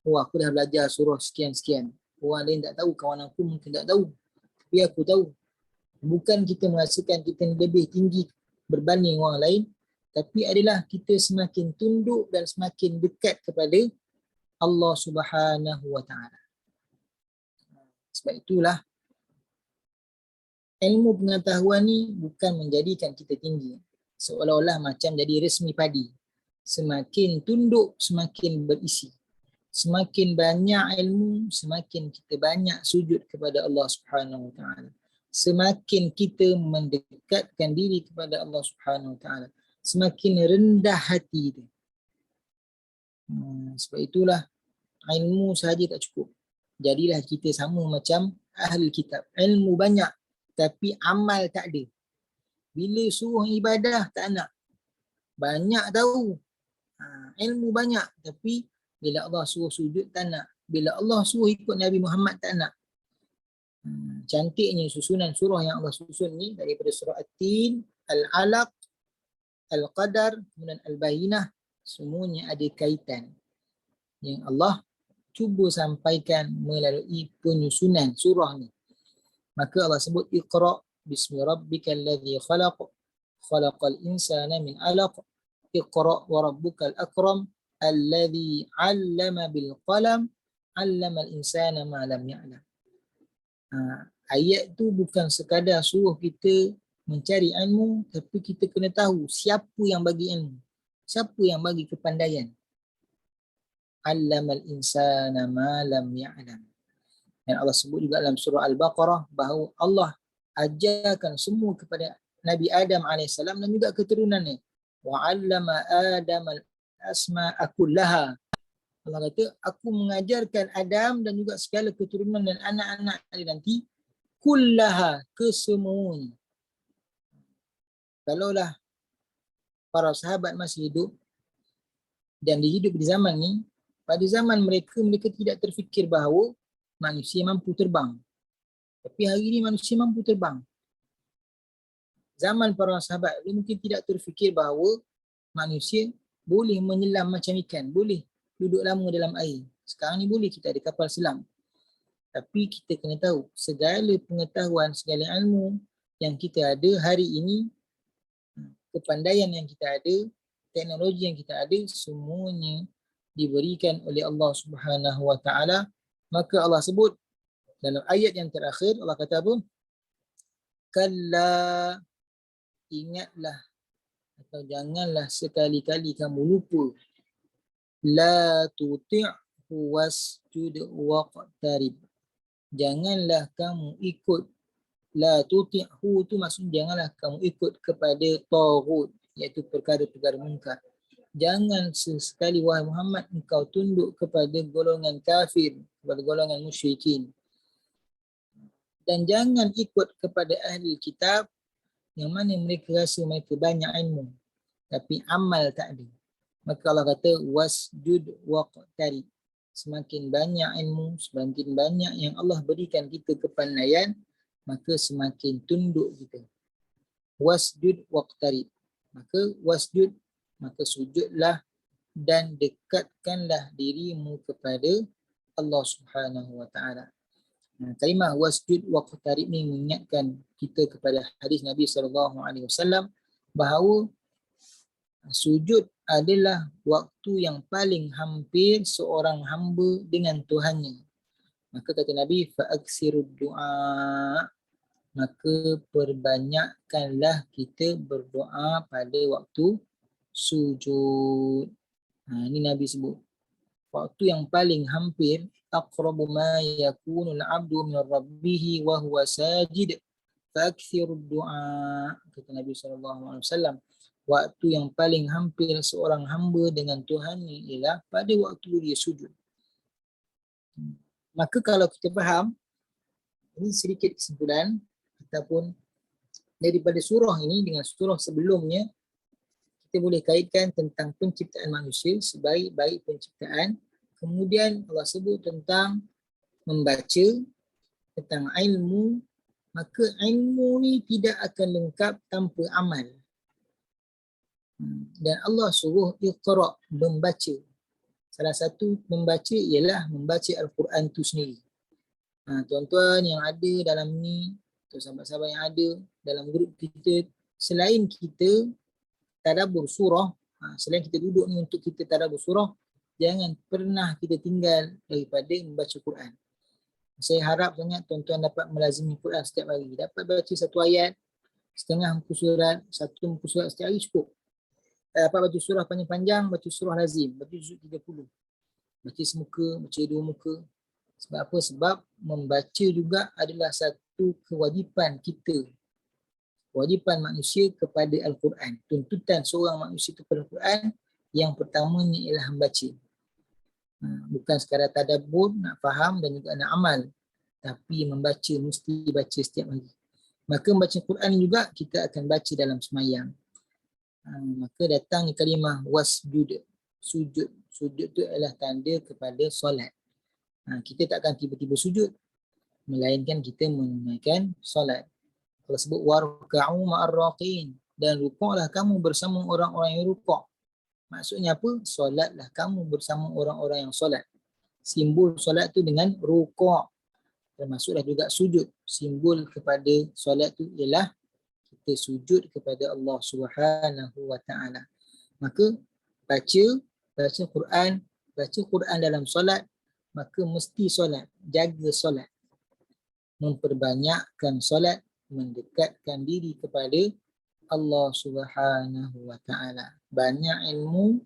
Oh, aku dah belajar surah sekian-sekian. Orang lain tak tahu, kawan aku mungkin tak tahu. Tapi aku tahu. Bukan kita merasakan kita lebih tinggi berbanding orang lain, tapi adalah kita semakin tunduk dan semakin dekat kepada Allah Subhanahu wa Ta'ala. Sebab itulah ilmu pengetahuan ni bukan menjadikan kita tinggi, seolah-olah macam jadi resmi padi. Semakin tunduk, semakin berisi. Semakin banyak ilmu, semakin kita banyak sujud kepada Allah Subhanahu wa Ta'ala. Semakin kita mendekatkan diri kepada Allah Subhanahu wa Ta'ala, semakin rendah hati kita. Sebab itulah ilmu sahaja tak cukup. Jadilah kita sama macam ahli kitab. Ilmu banyak tapi amal tak ada. Bila suruh ibadah tak nak. Banyak tahu. Ilmu banyak tapi bila Allah suruh sujud tak nak. Bila Allah suruh ikut Nabi Muhammad tak nak. Cantiknya susunan surah yang Allah susun ni daripada surah At-Tin, Al-Alaq, Al-Qadar, kemudian Al-Bayyinah, semuanya ada kaitan yang Allah cuba sampaikan melalui penyusunan surah ni. Maka Allah sebut Iqra bismi rabbikal ladzi khalaq, khalaqal insana min 'alaq, Iqra wa rabbukal akram alladzi 'allama bil qalam, 'allamal insana ma lam ya'lam. Ayat tu bukan sekadar suruh kita mencari ilmu, tapi kita kena tahu siapa yang bagi ilmu, siapa yang bagi kepandaian. 'Allamal insana ma lam ya'lam. Dan Allah sebut juga dalam surah Al-Baqarah bahawa Allah ajarkan semua kepada Nabi Adam AS dan juga keturunannya. Wa 'allama Adamal asma'a kullaha. Allah kata, aku mengajarkan Adam dan juga segala keturunan dan anak-anak dia nanti, kullaha, kesemuanya. Kalaulah para sahabat masih hidup dan dihidup di zaman ni, pada zaman mereka tidak terfikir bahawa manusia mampu terbang. Tapi hari ini manusia mampu terbang. Zaman para sahabat mungkin tidak terfikir bahawa manusia boleh menyelam macam ikan, boleh duduk lama dalam air. Sekarang ni boleh kita ada kapal selam. Tapi kita kena tahu segala pengetahuan, segala ilmu yang kita ada hari ini, kepandaian yang kita ada, teknologi yang kita ada, semuanya diberikan oleh Allah Subhanahu wa Ta'ala. Maka Allah sebut dalam ayat yang terakhir, Allah kata apa? Kalla, ingatlah atau janganlah sekali-kali kamu lupa. La tuti'hu wasjud waqtarib. Janganlah kamu ikut. La tuti'hu tu maksudnya janganlah kamu ikut kepada taghut, iaitu perkara-perkara mungkar. Jangan sesekali wahai Muhammad engkau tunduk kepada golongan kafir, kepada golongan musyrikin. Dan jangan ikut kepada ahli kitab yang mana mereka rasa mereka banyak ilmu tapi amal tak ada. Maka Allah kata wasjud waqtarib. Semakin banyak ilmu, semakin banyak yang Allah berikan kita kepandaian, maka semakin tunduk kita. Wasjud waqtarib. Maka wasjud, maka sujudlah dan dekatkanlah dirimu kepada Allah Subhanahu wa Ta'ala. Kalimah wasjud waqtarib ni mengingatkan kita kepada hadis Nabi SAW bahawa sujud adalah waktu yang paling hampir seorang hamba dengan Tuhannya. Maka kata Nabi, fa'aksirud du'a, maka perbanyakkanlah kita berdoa pada waktu sujud. Ini Nabi sebut. Waktu yang paling hampir, aqrabu ma yakunul abdu min rabbih wa huwa sajid fa'akthirud du'a, kata Nabi SAW. Waktu yang paling hampir seorang hamba dengan Tuhannya ialah pada waktu dia sujud. Maka kalau kita faham, ini sedikit kesimpulan ataupun daripada surah ini dengan surah sebelumnya, kita boleh kaitkan tentang penciptaan manusia sebaik-baik penciptaan. Kemudian Allah sebut tentang membaca, tentang ilmu, maka ilmu ni tidak akan lengkap tanpa amal. Dan Allah suruh iqra', membaca. Salah satu membaca ialah membaca Al-Quran tu sendiri. Tuan-tuan yang ada dalam ni, atau sahabat-sahabat yang ada dalam grup kita, selain kita tadabbur surah, selain kita duduk ni untuk kita tadabbur surah, jangan pernah kita tinggal daripada membaca Quran. Saya harap sangat tuan-tuan dapat melazimi Quran setiap hari. Dapat baca satu ayat, setengah muka surat, satu muka surat setiap hari cukup. Dapat baca surah panjang-panjang, baca surah lazim, baca juzuk 30. Baca semuka, baca dua muka. Sebab apa? Sebab membaca juga adalah satu kewajipan kita. Kewajipan manusia kepada Al-Quran. Tuntutan seorang manusia kepada Al-Quran yang pertamanya ialah membaca. Bukan sekadar tadabbur, nak faham dan juga nak amal. Tapi membaca, mesti baca setiap hari. Maka membaca Quran juga kita akan baca dalam semayang. Maka datang kalimah wasjud, sujud. Sujud tu adalah tanda kepada solat. Kita tak akan tiba-tiba sujud, melainkan kita menunaikan solat. Allah sebut warka'u ma'ar raqin, dan rukuklah kamu bersama orang-orang yang rukuk. Maksudnya apa? Solatlah kamu bersama orang-orang yang solat. Simbol solat tu dengan rukuk. Termasuklah juga sujud. Simbol kepada solat tu ialah kita sujud kepada Allah Subhanahu wa taala. Maka baca Quran dalam solat, maka mesti solat, jaga solat. Memperbanyakkan solat, mendekatkan diri kepada Allah Subhanahu wa taala. Banyak ilmu,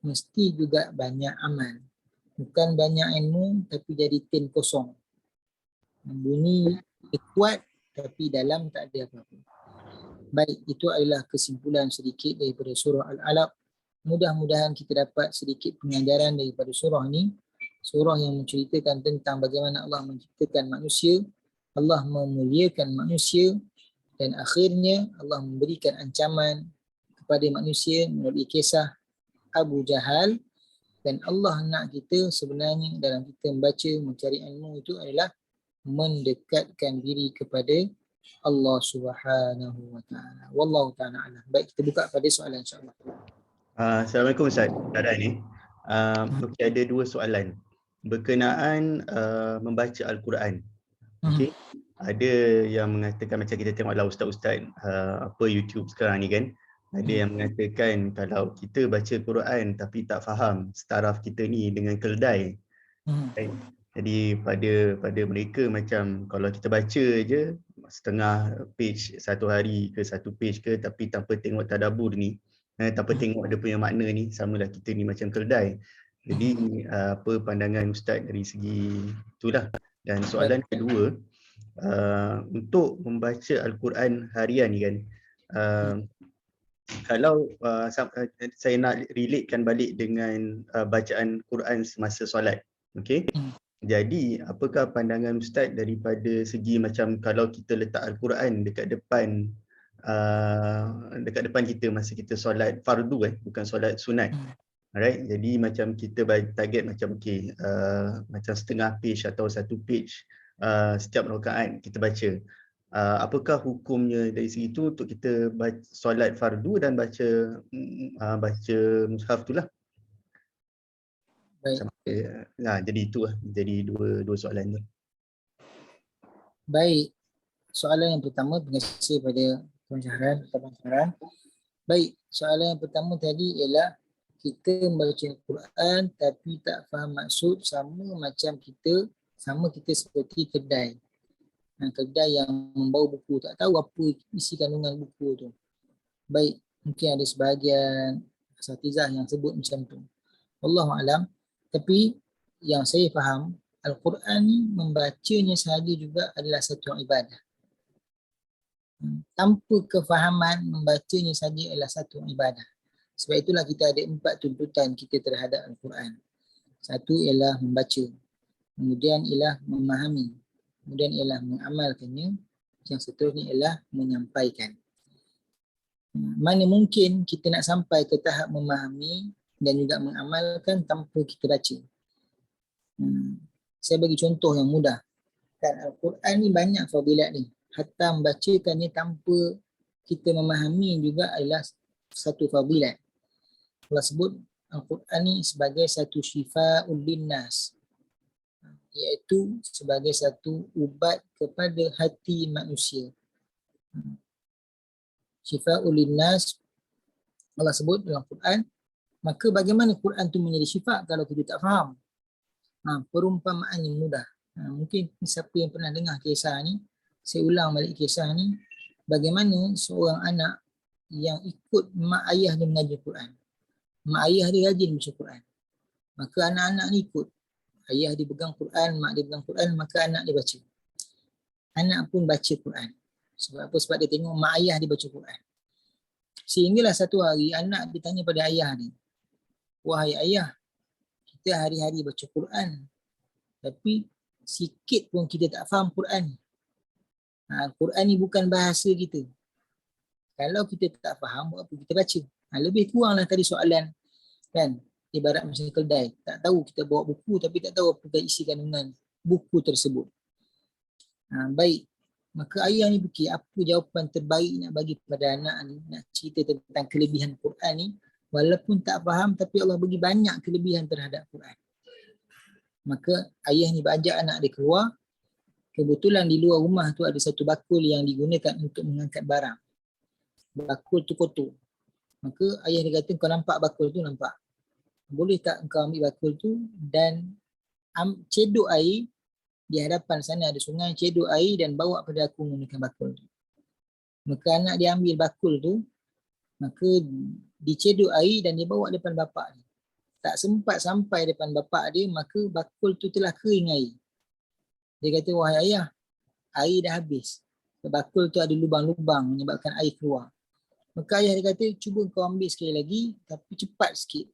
mesti juga banyak amal. Bukan banyak ilmu tapi jadi tin kosong. Bunyi kuat tapi dalam tak ada apa-apa. Baik, itu adalah kesimpulan sedikit daripada surah Al-Alaq. Mudah-mudahan kita dapat sedikit pengajaran daripada surah ini. Surah yang menceritakan tentang bagaimana Allah menciptakan manusia, Allah memuliakan manusia, dan akhirnya Allah memberikan ancaman kepada manusia melalui kisah Abu Jahal. Dan Allah nak kita sebenarnya dalam kita membaca, mencari ilmu itu adalah mendekatkan diri kepada Allah Subhanahu wa taala. Wallahu taala alam. Baik, kita buka pada soalan insya-Allah. Assalamualaikum Ustaz. Ada ni. Okey, ada dua soalan berkenaan membaca Al-Quran. Okey. Ada yang mengatakan, macam kita tengoklah ustaz-ustaz apa YouTube sekarang ni kan. Ada yang mengatakan kalau kita baca Quran tapi tak faham taraf kita ni dengan keldai. Jadi pada mereka macam kalau kita baca je setengah page satu hari ke satu page ke, tapi tanpa tengok tadabbur ni, tanpa tengok dia punya makna ni, samalah kita ni macam keldai. Jadi apa pandangan ustaz dari segi itulah. Dan soalan kedua, untuk membaca Al-Quran harian ni kan, kalau saya nak relatekan balik dengan bacaan Quran semasa solat, okey. Jadi apakah pandangan ustaz daripada segi macam kalau kita letak Al-Quran dekat depan kita masa kita solat fardu bukan solat sunat. Alright, jadi macam kita target macam okey, macam setengah page atau satu page setiap rakaat kita baca. Apakah hukumnya dari segi itu untuk kita solat fardu dan baca mushaf tu lah. Baik. Jadi itu lah, jadi dua soalan tu. Baik. Soalan yang pertama, terima kasih pada Tuan Syahran. Baik, soalan yang pertama tadi ialah kita membaca Al-Quran tapi tak faham maksud, sama kita seperti kedai. kedai yang membawa buku, tak tahu apa isi kandungan buku tu. Baik, mungkin ada sebahagian asatizah yang sebut macam tu. Wallahualam. Tapi yang saya faham, Al-Quran ni membacanya sahaja juga adalah satu ibadah. Tanpa kefahaman, membacanya saja adalah satu ibadah. Sebab itulah kita ada 4 tuntutan kita terhadap Al-Quran. Satu ialah membaca, kemudian ialah memahami, kemudian ialah mengamalkannya, yang seterusnya ialah menyampaikan. Mana mungkin kita nak sampai ke tahap memahami dan juga mengamalkan tanpa kita baca. Saya bagi contoh yang mudah. Kan Al-Quran ni banyak fadilat ni. Hatta membacakannya tanpa kita memahami juga adalah satu fadilat. Allah sebut Al-Quran ni sebagai satu syifa'ul linnas, iaitu sebagai satu ubat kepada hati manusia. Syifa'ul linnas Allah sebut dalam Quran. Maka bagaimana Quran tu menjadi syifa kalau kita tak faham? Perumpamaan yang mudah. Mungkin siapa yang pernah dengar kisah ni, saya ulang balik kisah ni, bagaimana seorang anak yang ikut mak ayah dia mengajar Quran. Mak ayah dia rajin baca Quran. Maka anak-anak ni ikut. Ayah dia pegang Quran, mak dia pegang Quran, maka anak dia baca. Anak pun baca Quran. Sebab apa? Sebab dia tengok mak ayah dia baca Quran. Sehinggalah satu hari anak dia tanya pada ayah dia, "Wahai ayah, kita hari-hari baca Quran, tapi sikit pun kita tak faham Quran. Quran ni bukan bahasa kita. Kalau kita tak faham, buat apa kita baca?" Lebih kuranglah tadi soalan, kan? Ibarat macam kedai, tak tahu kita bawa buku tapi tak tahu apa isi kandungan buku tersebut. Baik, maka ayah ni fikir apa jawapan terbaik nak bagi kepada anak ni, nak cerita tentang kelebihan Quran ni, walaupun tak faham tapi Allah bagi banyak kelebihan terhadap Quran. Maka ayah ni beranjak anak dia keluar. Kebetulan di luar rumah tu ada satu bakul yang digunakan untuk mengangkat barang. Bakul tu kotor. Maka ayah dia kata, "Kau nampak bakul tu?" "Nampak." "Boleh tak kau ambil bakul tu dan cedok air, di hadapan sana ada sungai, cedok air dan bawa pada aku menggunakan bakul tu." Maka anak dia ambil bakul tu, maka dicedok air dan dia bawa depan bapak dia. Tak sempat sampai depan bapak dia, maka bakul tu telah kering air. Dia kata, "Wahai ayah, air dah habis. Bakul tu ada lubang-lubang menyebabkan air keluar." Maka ayah dia kata, "Cuba kau ambil sekali lagi, tapi cepat sikit."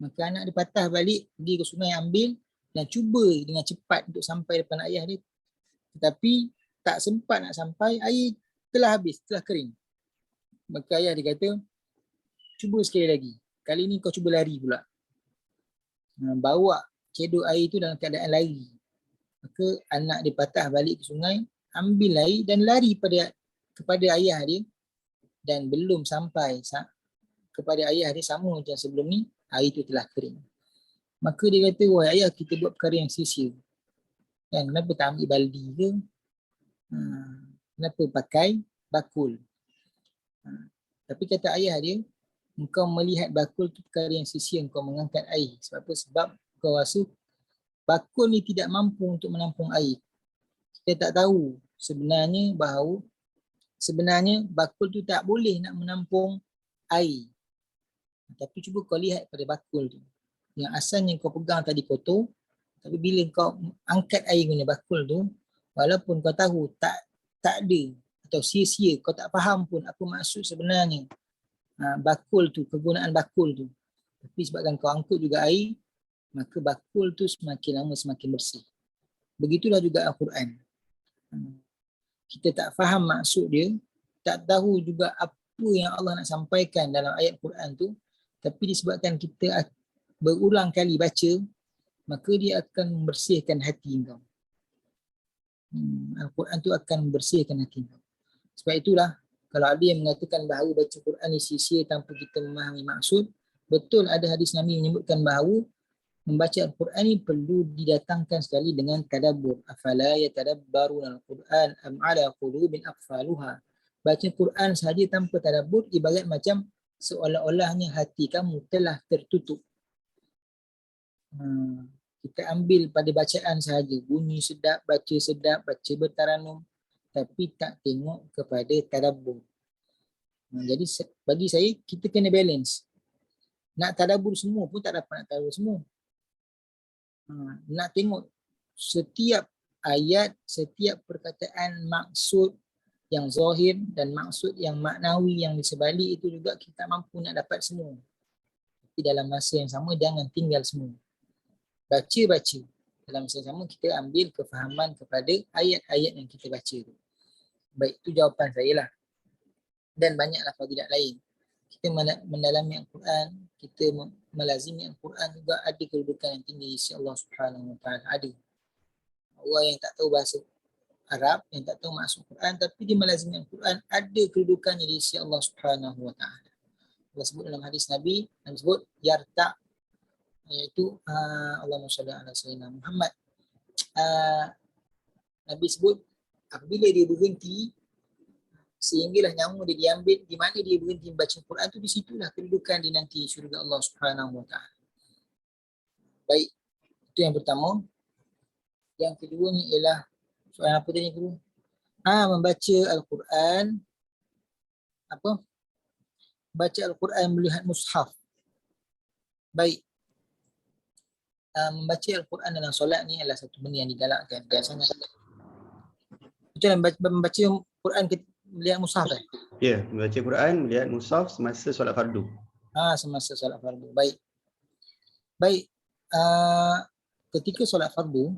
Maka anak dia patah balik, pergi ke sungai ambil dan cuba dengan cepat untuk sampai depan ayah dia. Tetapi tak sempat nak sampai, air telah habis, telah kering. Maka ayah dia kata, "Cuba sekali lagi. Kali ni kau cuba lari pula." Bawa cedok air tu dalam keadaan lari. Maka anak dia patah balik ke sungai, ambil air dan lari kepada ayah dia, dan belum sampai kepada ayah dia sama macam sebelum ni, air itu telah kering. Maka dia kata, "Wahai ayah, kita buat perkara yang sia-sia. Kan, kenapa tak ambil baldi ke? Kenapa pakai bakul?" Tapi kata ayah dia, "Engkau melihat bakul tu perkara yang sia-sia, engkau mengangkat air. Sebab apa? Sebab kau rasa bakul ni tidak mampu untuk menampung air. Kita tak tahu sebenarnya bahawa bakul tu tak boleh nak menampung air. Tapi cuba kau lihat pada bakul tu. Yang asalnya kau pegang tadi kotor, tapi bila kau angkat air guna bakul tu, walaupun kau tahu tak ada atau sia-sia, kau tak faham pun apa maksud sebenarnya bakul tu, kegunaan bakul tu. Tapi sebabkan kau angkut juga air, maka bakul tu semakin lama semakin bersih." Begitulah juga Al-Quran. Kita tak faham maksud dia, tak tahu juga apa yang Allah nak sampaikan dalam ayat Quran tu, tapi disebabkan kita berulang kali baca, maka dia akan membersihkan hati engkau. Al-Quran tu akan membersihkan hati engkau. Sebab itulah, kalau ada yang mengatakan bahawa baca Quran ni sia-sia tanpa kita memahami maksud, betul ada hadis Nabi menyebutkan bahawa membaca Al-Quran ni perlu didatangkan sekali dengan tadabbur. Afala yatadabbaruna al-Quran am ala qulubin aqfaluha. Baca Quran sahaja tanpa tadabbur ibarat macam seolah-olahnya hati kamu telah tertutup. Kita ambil pada bacaan sahaja, bunyi sedap, baca bertaranum, tapi tak tengok kepada tadabbur. Jadi bagi saya kita kena balance. Nak tadabbur semua pun tak dapat nak tadabbur semua. Nak tengok setiap ayat, setiap perkataan maksud yang zahir dan maksud yang maknawi yang di sebalik itu juga kita mampu nak dapat semua. Tapi dalam masa yang sama jangan tinggal semua. Baca. Dalam masa yang sama kita ambil kefahaman kepada ayat-ayat yang kita baca tu. Baik, itu jawapan saya lah. Dan banyaklah fadilat lain. Kita mendalami Al-Quran, kita melazimi Al-Quran juga ada kedudukan yang tinggi di Allah Subhanahu Wa Taala. Ada orang yang tak tahu bahasa Arab, yang tak tahu maksud Quran, tapi dia melazimi Al-Quran, ada kedudukannya di sisi Allah Subhanahu Wa Taala. Allah sebut dalam hadis Nabi sebut yarta, iaitu Allahumma shalli ala sayyidina Muhammad. Nabi sebut apabila dia berhenti sehinggalah nyawa dia diambil, di mana dia berhenti membaca Quran tu, di situlah kedudukan dia nanti syurga Allah Subhanahu Wa Taala. Baik, itu yang pertama. Yang keduanya ialah soalan apa tadi yang kedua? Membaca Al-Quran baca Al-Quran melihat mushaf. Baik. Membaca Al-Quran dalam solat ni adalah satu benda yang digalakkan sangat. Betul, membaca Quran melihat mushaf kan? Ya, membaca Quran melihat mushaf semasa solat fardu. Semasa solat fardu. Baik. Ketika solat fardu,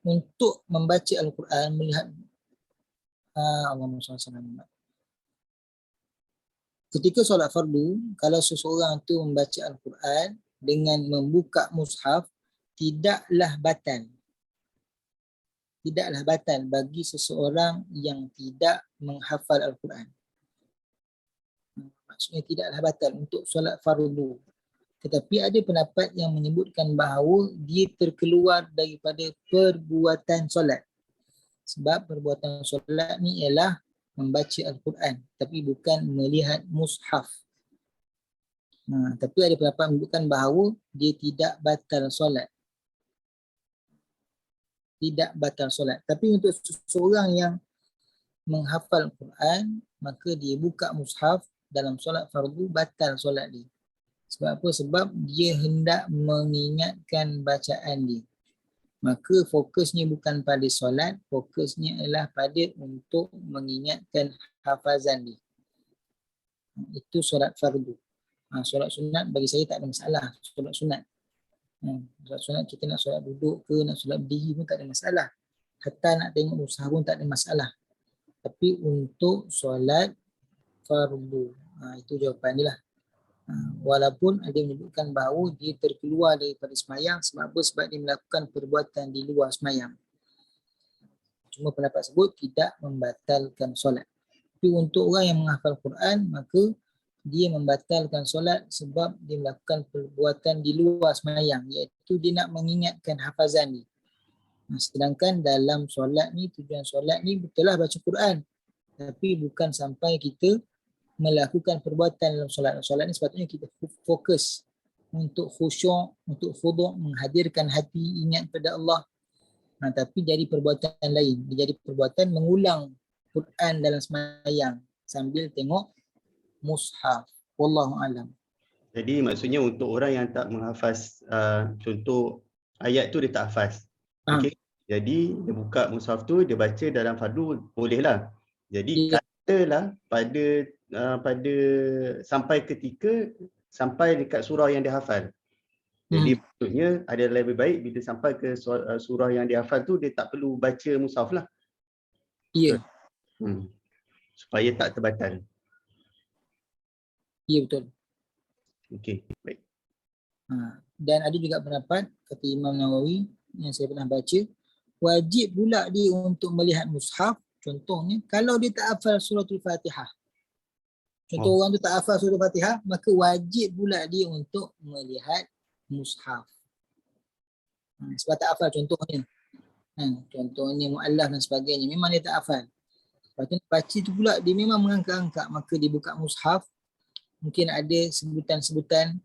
untuk membaca Al-Quran melihat Allahumma shalli ala Muhammad. Ketika solat fardu, kalau seseorang tu membaca Al-Quran dengan membuka mushaf, tidaklah batal bagi seseorang yang tidak menghafal Al-Quran. Maksudnya tidaklah batal untuk solat fardu. Tetapi ada pendapat yang menyebutkan bahawa dia terkeluar daripada perbuatan solat. Sebab perbuatan solat ni ialah membaca Al-Quran, tapi bukan melihat mushaf. Tapi ada pendapat menyebutkan bahawa dia tidak batal solat. Tapi untuk seseorang yang menghafal Quran, maka dia buka mushaf dalam solat fardu, batal solat dia. Sebab apa? Sebab dia hendak mengingatkan bacaan dia. Maka fokusnya bukan pada solat, fokusnya adalah pada untuk mengingatkan hafazan dia. Itu solat fardu. Solat sunat bagi saya tak ada masalah. Solat sunat. Solat sunat kita nak solat duduk ke, nak solat berdiri pun tak ada masalah. Hatta nak tengok mushaf pun tak ada masalah. Tapi untuk solat fardu, itu jawapan dia lah. Walaupun ada menyebutkan bahawa dia terkeluar daripada semayang. Sebab apa? Sebab dia melakukan perbuatan di luar semayang. Cuma pendapat tersebut tidak membatalkan solat. Tapi untuk orang yang menghafal Quran, maka dia membatalkan solat sebab dia melakukan perbuatan di luar semayang, iaitu dia nak mengingatkan hafazan dia. Sedangkan dalam solat ni, tujuan solat ni betul lah baca Quran, tapi bukan sampai kita melakukan perbuatan dalam solat. Solat ni sepatutnya kita fokus untuk khusyuk, untuk khudu', menghadirkan hati ingat pada Allah. Tapi jadi perbuatan lain, jadi perbuatan mengulang Quran dalam semayang sambil tengok mushaf. Wallahu alam. Jadi maksudnya untuk orang yang tak menghafaz, contoh ayat tu dia tak hafaz. Okey. Jadi dia buka mushaf tu, dia baca dalam fardu bolehlah. Jadi katalah pada sampai dekat surah yang dia hafal. Jadi maksudnya adalah lebih baik bila sampai ke surah yang dia hafal tu dia tak perlu baca mushaf lah. Ya. Supaya tak terbatal. Ya, betul. Okey, baik. Dan ada juga pendapat kata Imam Nawawi yang saya pernah baca, wajib pula dia untuk melihat mushaf. Contohnya kalau dia tak hafal suratul Fatihah. Contoh orang tu tak hafal surah Fatihah, maka wajib pula dia untuk melihat mushaf. Sebab tak hafal contohnya. Contohnya mu'allaf dan sebagainya. Memang dia tak hafal. Lepas tu baca tu pula dia memang mengangkat-angkat. Maka dia buka mushaf. Mungkin ada sebutan-sebutan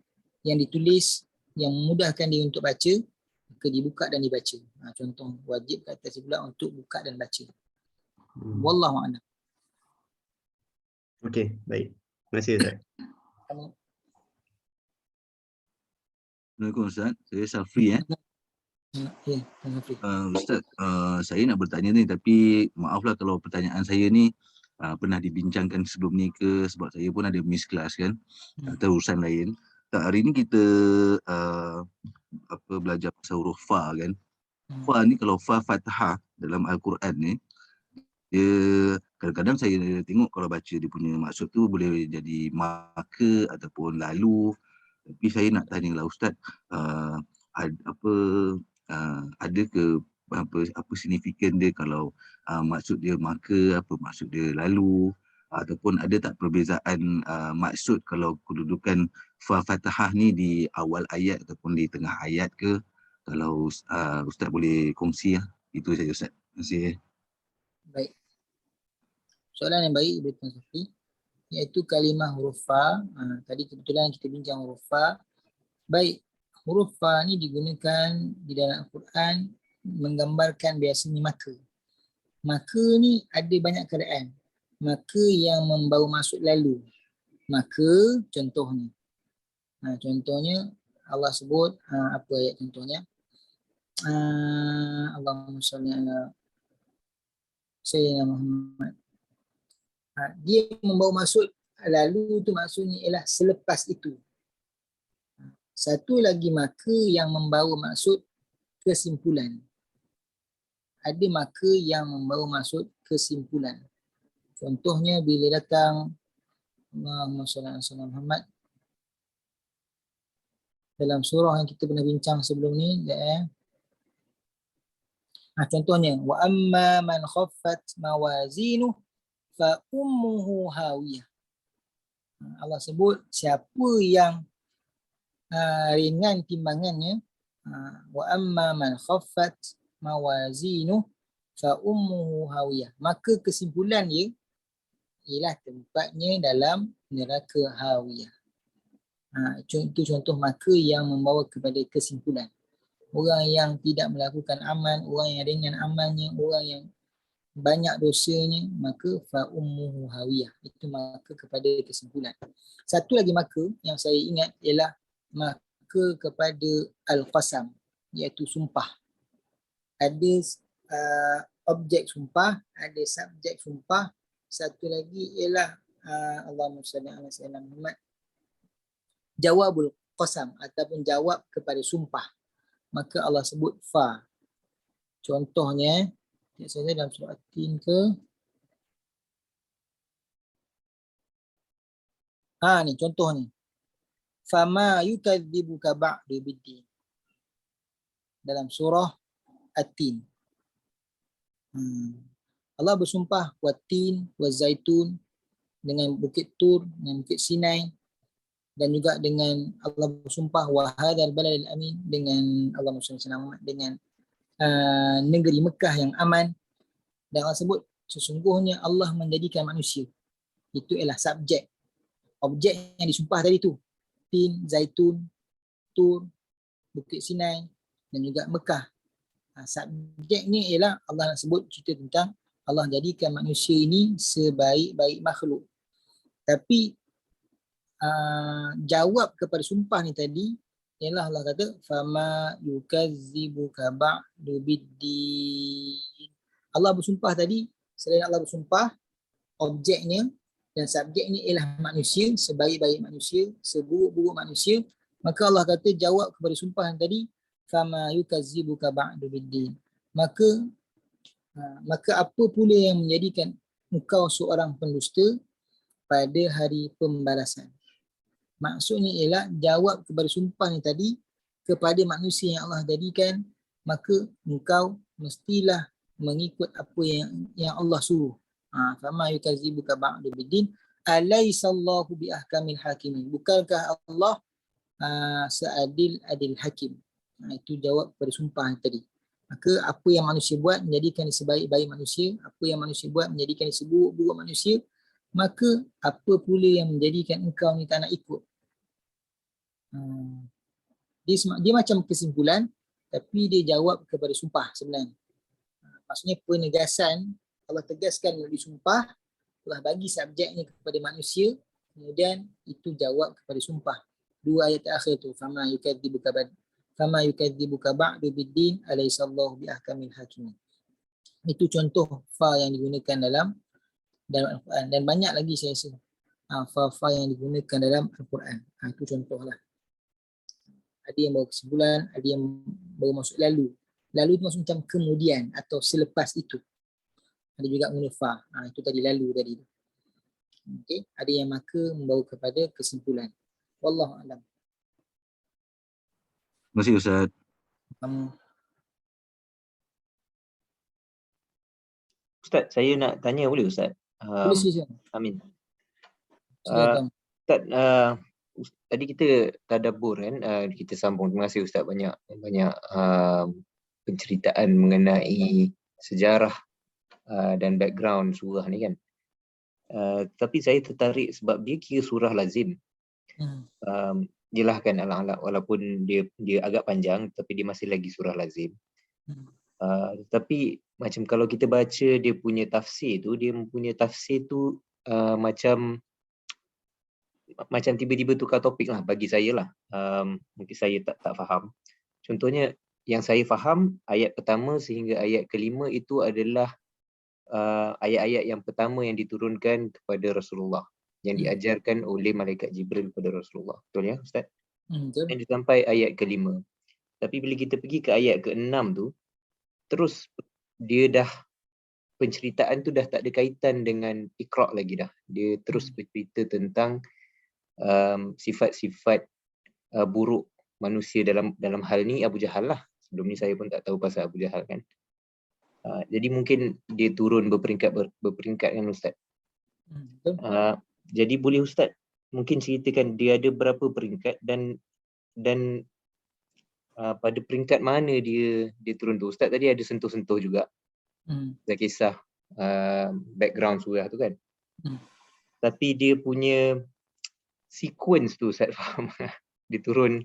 yang ditulis yang memudahkan dia untuk baca, maka dibuka dan dibaca. Contoh wajib ke atas budak untuk buka dan baca. Wallahu a'lam. Okey, baik. Terima kasih Ustaz. Assalamualaikum Ustaz. Saya Safri. Ya, Tuan Hafiz. Ustaz, saya nak bertanya ni, tapi maaflah kalau pertanyaan saya ni pernah dibincangkan sebelum ni ke, sebab saya pun ada miss kelas kan, atau urusan lain. Hari ni kita belajar pasal huruf fa kan. Fa ni kalau fa fathah dalam Al-Quran ni, dia kadang-kadang saya tengok kalau baca dia punya maksud tu boleh jadi maka ataupun lalu. Tapi saya nak tanya lah Ustaz, ada ke apa signifikan dia kalau maksud dia maka, apa maksud dia lalu, ataupun ada tak perbezaan maksud kalau kedudukan fa fathah ni di awal ayat ataupun di tengah ayat ke? Kalau Ustaz boleh kongsi lah. Itu saja Ustaz. Terima kasih. Baik. Soalan yang baik Tuan Safri, iaitu kalimah huruf fa. Tadi kebetulan kita bincang huruf fa. Baik, huruf fa ni digunakan di dalam Al-Quran menggambarkan biasanya maka. Maka ni ada banyak keadaan. Maka yang membawa maksud lalu. Maka contohnya. Contohnya Allah sebut, apa ayat contohnya? Allahumma shalli ala Sayyidina Muhammad. Dia membawa maksud lalu tu maksudnya ialah selepas itu. Satu lagi maka yang membawa maksud kesimpulan. Ada maka yang membawa maksud kesimpulan. Contohnya bila datang Allahumma shalli ala Muhammad dalam surah yang kita pernah bincang sebelum ni, contohnya wa amma man khaffat mawazinuh fa ummuhu hawiyah. Allah sebut siapa yang ringan timbangannya, wa amma man khaffat mawazinuh fa ummuhu hawiyah, maka kesimpulan dia ialah tempatnya dalam neraka hawiyah. Itu contoh maka yang membawa kepada kesimpulan. Orang yang tidak melakukan amal, orang yang ringan amalnya, orang yang banyak dosanya, maka fa ummuhu hawiyah. Itu maka kepada kesimpulan. Satu lagi maka yang saya ingat ialah maka kepada al-qasam, iaitu sumpah. Ada objek sumpah, ada subjek sumpah. Satu lagi ialah Allahumma shalli ala sayyidina Muhammad, jawabul qasam ataupun jawab kepada sumpah. Maka Allah sebut fa. Contohnya saya dalam surah At-Tin ke, ni contohnya, fama yukadzibuka ba'du biddin, dalam surah At-Tin. Allah bersumpah wat-tin waz-zaitun, dengan bukit Tur, dengan bukit Sinai, dan juga dengan Allah bersumpah wa hadzal baladil amin, dengan Allah Muhammad, dengan negeri Mekah yang aman. Dan Allah sebut sesungguhnya Allah menjadikan manusia. Itu ialah subjek. Objek yang disumpah tadi tu, tin, zaitun, Tur, bukit Sinai dan juga Mekah. Subjek ni ialah Allah nak sebut cerita tentang Allah jadikan manusia ini sebaik-baik makhluk. Tapi jawab kepada sumpah ni tadi ialah Allah kata fama yukadzibuka ba'du biddin. Allah bersumpah tadi, selain Allah bersumpah, objeknya dan subjeknya ialah manusia, sebaik-baik manusia, seburuk-buruk manusia. Maka Allah kata jawab kepada sumpah yang tadi, fama yukadzibuka ba'du biddin. Maka apa pula yang menjadikan engkau seorang pendusta pada hari pembalasan. Maksudnya ialah jawab kepada sumpah ni tadi kepada manusia yang Allah jadikan, maka engkau mestilah mengikut apa yang Allah suruh. Fama yukadzibuka ba'du biddin alaisallahu biahkamil hakimin. Bukankah Allah seadil-adil hakim? Itu jawab kepada sumpah tadi. Maka apa yang manusia buat menjadikan sebaik-baik manusia, apa yang manusia buat menjadikan seburuk-buruk manusia, maka apa pula yang menjadikan engkau ni tak nak ikut? Dia macam kesimpulan tapi dia jawab kepada sumpah sebenarnya. Maksudnya penegasan, Allah tegaskan melalui sumpah, Allah bagi subjeknya kepada manusia, kemudian itu jawab kepada sumpah. Dua ayat terakhir tu, fama yukadzibuka ba'du biddin alaysallahu biahkamil hakimin. Itu contoh fa yang digunakan dalam Al-Quran, dan banyak lagi saya rasa fa yang digunakan dalam Al-Quran. Itu contohlah. Ada yang bawa kesimpulan, ada yang bawa maksud lalu. Lalu itu maksud macam kemudian atau selepas itu. Ada juga guna fa. Itu tadi lalu tadi. Okey, ada yang maka membawa kepada kesimpulan. Wallahu a'lam. Terima kasih Ustaz. Ustaz, saya nak tanya boleh Ustaz? Boleh silakan. Amin. Silakan. Ustaz, tadi kita tadabbur kan, kita sambung. Terima kasih Ustaz banyak penceritaan mengenai sejarah dan background surah ni kan. Tapi saya tertarik sebab dia kira surah lazim. Jelas kan Al-Alaq, walaupun dia agak panjang tapi dia masih lagi surah lazim. Tapi macam kalau kita baca dia punya tafsir tu, macam tiba-tiba tukar topik lah bagi saya lah. Mungkin saya tak faham. Contohnya yang saya faham, ayat pertama sehingga ayat kelima itu adalah ayat-ayat yang pertama yang diturunkan kepada Rasulullah, yang diajarkan oleh Malaikat Jibril kepada Rasulullah. Betul ya Ustaz? Betul. Dan sampai ayat kelima. Tapi bila kita pergi ke ayat ke-6 tu, terus dia dah, penceritaan tu dah tak ada kaitan dengan Iqra' lagi dah. Dia terus bercerita tentang sifat-sifat buruk manusia dalam hal ni Abu Jahal lah. Sebelum ni saya pun tak tahu pasal Abu Jahal kan. Jadi mungkin dia turun berperingkat kan Ustaz. Jadi boleh Ustaz mungkin ceritakan dia ada berapa peringkat dan pada peringkat mana dia turun tu. Ustaz tadi ada sentuh-sentuh juga dan kisah background surah tu kan. Tapi dia punya sequence tu Ustaz faham. Dia turun,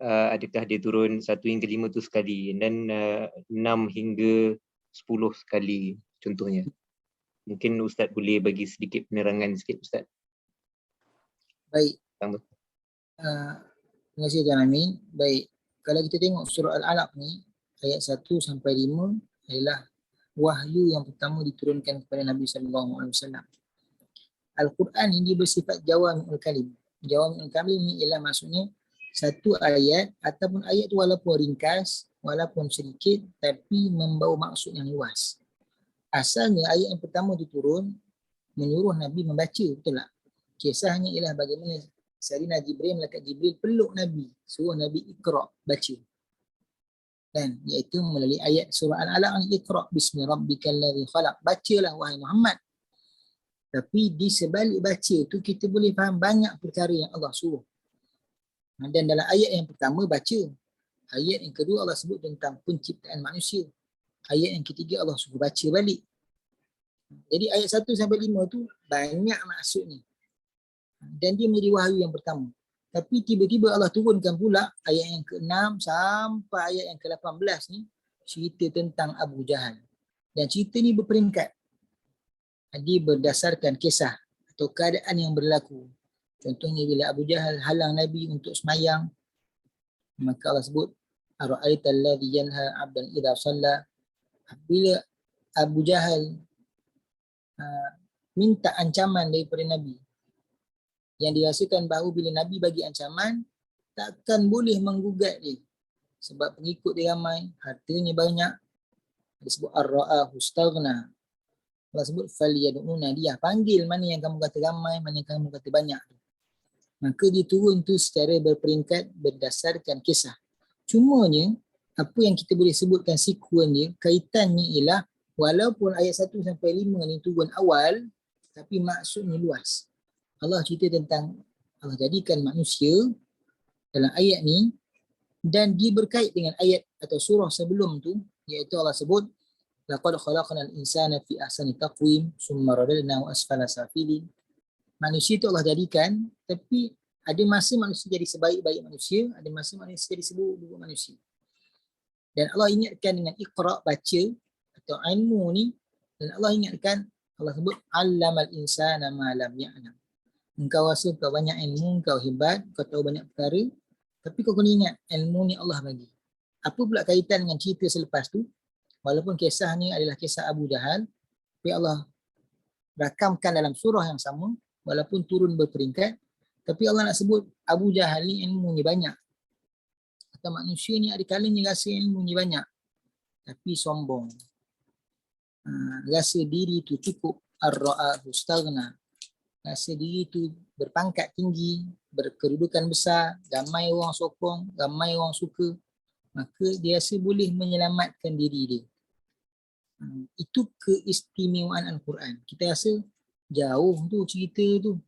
adakah dia turun 1 hingga 5 tu sekali dan 6 hingga 10 sekali contohnya. Mungkin Ustaz boleh bagi sedikit penerangan sikit Ustaz. Baik. Terima kasih Tuan Amin. Baik. Kalau kita tengok surah Al-Alaq ni, ayat 1 sampai 5 adalah wahyu yang pertama diturunkan kepada Nabi SAW. Al-Quran ini bersifat jawami'ul kalim. Jawami'ul kalim ni ialah maksudnya satu ayat ataupun ayat tu walaupun ringkas, walaupun sedikit tapi membawa maksud yang luas. Asalnya ayat yang pertama tu turun menyuruh Nabi membaca, betul tak? Kisahnya ialah bagaimana Sayyidina Jibril, malaikat Jibril peluk Nabi, suruh Nabi Iqra' baca. Dan iaitu melalui ayat surah Al-Alaq, Iqra' bismi rabbikal ladzi khalaq. Bacalah wahai Muhammad. Tapi di sebalik baca tu kita boleh faham banyak perkara yang Allah suruh. Dan dalam ayat yang pertama baca. Ayat yang kedua Allah sebut tentang penciptaan manusia. Ayat yang ketiga Allah suruh baca balik. Jadi ayat 1 sampai 5 tu banyak maksudnya. Dan dia menjadi wahyu yang pertama. Tapi tiba-tiba Allah turunkan pula ayat yang ke-6 sampai ayat yang ke-18 ni cerita tentang Abu Jahal. Dan cerita ni berperingkat. Dia berdasarkan kisah atau keadaan yang berlaku. Contohnya bila Abu Jahal halang Nabi untuk semayang, maka Allah sebut ara'aita alladhi yanha 'abdan idza shalla. Bila Abu Jahal minta ancaman daripada Nabi, yang dirasakan bahawa bila Nabi bagi ancaman takkan boleh menggugat dia sebab pengikut dia ramai, hartanya banyak. Disebut ar-ra'ahu staghna. Allah sebut falyad'una dia, panggil mana yang kamu kata ramai, mana yang kamu kata banyak. Maka dia turun tu secara berperingkat berdasarkan kisah. Cumanya apa yang kita boleh sebutkan sekuen dia, kaitannya ialah walaupun ayat 1 sampai 5 ni turun awal tapi maksudnya luas. Allah cerita tentang Allah jadikan manusia dalam ayat ni dan dia berkait dengan ayat atau surah sebelum tu, iaitu Allah sebut laqad khalaqnal insana fi ahsani taqwim summa radadnahu asfala safilin. Manusia tu Allah jadikan tapi Ada masa manusia jadi sebaik-baik manusia, ada masa manusia jadi seburuk-buruk manusia. Dan Allah ingatkan dengan iqra, baca atau ilmu ni, dan Allah ingatkan, Allah sebut allamal insana ma lam ya'lam. Engkau rasa kau banyak ilmu, kau hebat, kau tahu banyak perkara, tapi kau kena ingat ilmu ni Allah bagi. Apa pula kaitan dengan cerita selepas tu? Walaupun kisah ni adalah kisah Abu Jahal, tapi Allah rakamkan dalam surah yang sama, walaupun turun berperingkat, tapi Allah nak sebut Abu Jahal ni ilmu ni banyak. Atau manusia ni ada kalanya rasa ilmu ni banyak, tapi sombong. Rasa diri tu cukup, ar-ra'ahu staghna. Rasa diri tu berpangkat tinggi, berkedudukan besar, ramai orang sokong, ramai orang suka, maka dia rasa boleh menyelamatkan diri dia. Itu keistimewaan Al-Quran. Kita rasa jauh tu cerita tu.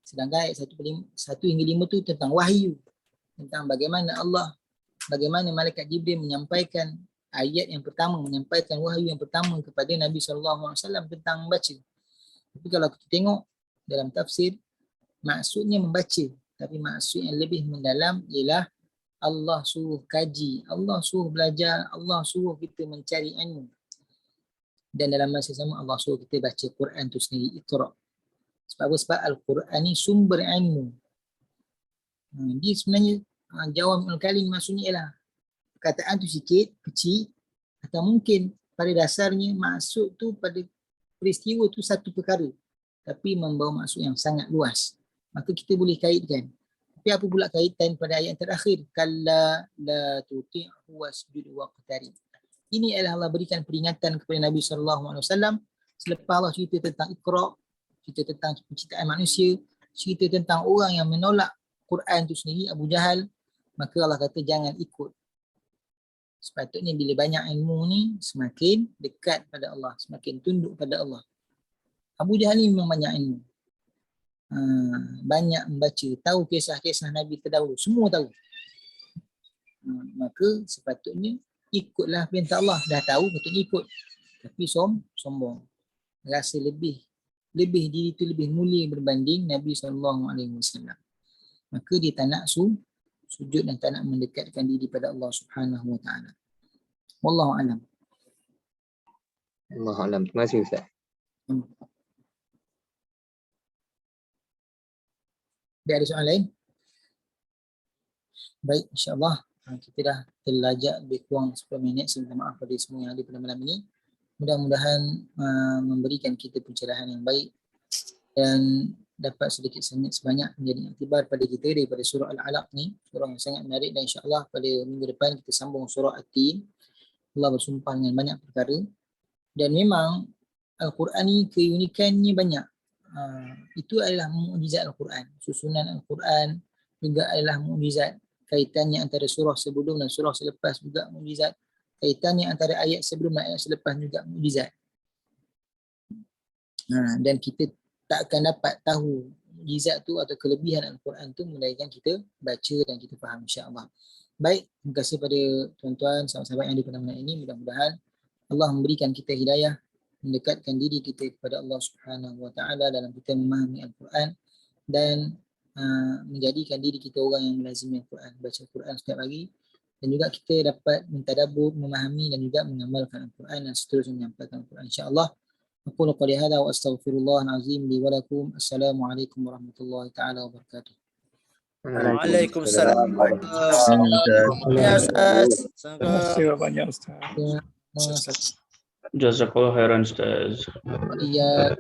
Sedangkan ayat 1 hingga 5 tu tentang wahyu, tentang bagaimana Allah, bagaimana malaikat Jibril menyampaikan ayat yang pertama, menyampaikan wahyu yang pertama kepada Nabi SAW tentang membaca. Tapi kalau kita tengok dalam tafsir, maksudnya membaca, tapi maksud yang lebih mendalam ialah Allah suruh kaji, Allah suruh belajar, Allah suruh kita mencari ilmu. Dan dalam masa sama Allah suruh kita baca Quran tu sendiri, Iqra. Sebab apa? Sebab Al-Quran ni sumber ilmu. Dia sebenarnya Jawami'ul Kalim maksudnya ialah perkataan tu sikit, kecil, atau mungkin pada dasarnya maksud tu pada peristiwa tu satu perkara, tapi membawa maksud yang sangat luas. Maka kita boleh kaitkan. Tapi apa pula kaitan pada ayat terakhir? Kalla la tuti'hu wasjud waqtarib. Ini adalah Allah berikan peringatan kepada Nabi SAW selepas Allah cerita tentang Iqra, cerita tentang penciptaan manusia, cerita tentang orang yang menolak Quran itu sendiri, Abu Jahal, maka Allah kata jangan ikut. Sepatutnya bila banyak ilmu ni, semakin dekat pada Allah, semakin tunduk pada Allah. Abu Jahal ni memang banyak ilmu. Banyak membaca, tahu kisah-kisah Nabi terdahulu, semua tahu. Maka sepatutnya ikutlah perintah Allah. Dah tahu betul ikut, tapi sombong, rasa lebih diri itu lebih mulia berbanding Nabi SAW. Maka dia tak nak sujud dan tak nak mendekatkan diri pada Allah Subhanahu Wa Taala. Wallahu a'lam. Allahu a'lam. Terima kasih Ustaz. Dia ada soalan lain? Baik, insya-Allah kita dah terlajak lebih kurang 10 minit. Saya minta maaf pada semua yang ada pada malam ini. Mudah-mudahan memberikan kita pencerahan yang baik dan dapat sedikit sebanyak menjadi iktibar pada kita daripada surah Al-Alaq ni, surah yang sangat menarik. Dan insya-Allah pada minggu depan kita sambung surah At-Tin. Allah bersumpah dengan banyak perkara, dan memang Al-Quran ni keunikannya banyak. Itu adalah mukjizat Al-Quran. Susunan Al-Quran juga adalah mukjizat. Kaitannya antara surah sebelum dan surah selepas juga mukjizat. Kaitannya antara ayat sebelum dan ayat selepas juga mukjizat. Dan kita tak akan dapat tahu mukjizat tu atau kelebihan Al-Quran tu melainkan kita baca dan kita faham, insya-Allah. Baik, terima kasih pada tuan-tuan, sahabat-sahabat yang ada pada malam ini. Mudah-mudahan Allah memberikan kita hidayah, mendekatkan diri kita kepada Allah Subhanahu Wa Taala dalam kita memahami Al-Quran, dan menjadikan diri kita orang yang melazimi Al-Quran, baca Al-Quran setiap hari, dan juga kita dapat mentadabbur, memahami dan juga mengamalkan Al-Quran dan seterusnya menyampaikan Al-Quran, insya-Allah. Aqulu qali hadza wa astaghfirullahal azim li wa lakum. Assalamualaikum warahmatullahi taala wabarakatuh. Waalaikumsalam. Ya Ustaz. Terima kasih banyak Ustaz. Jazakallah khairan Ustaz. Iya.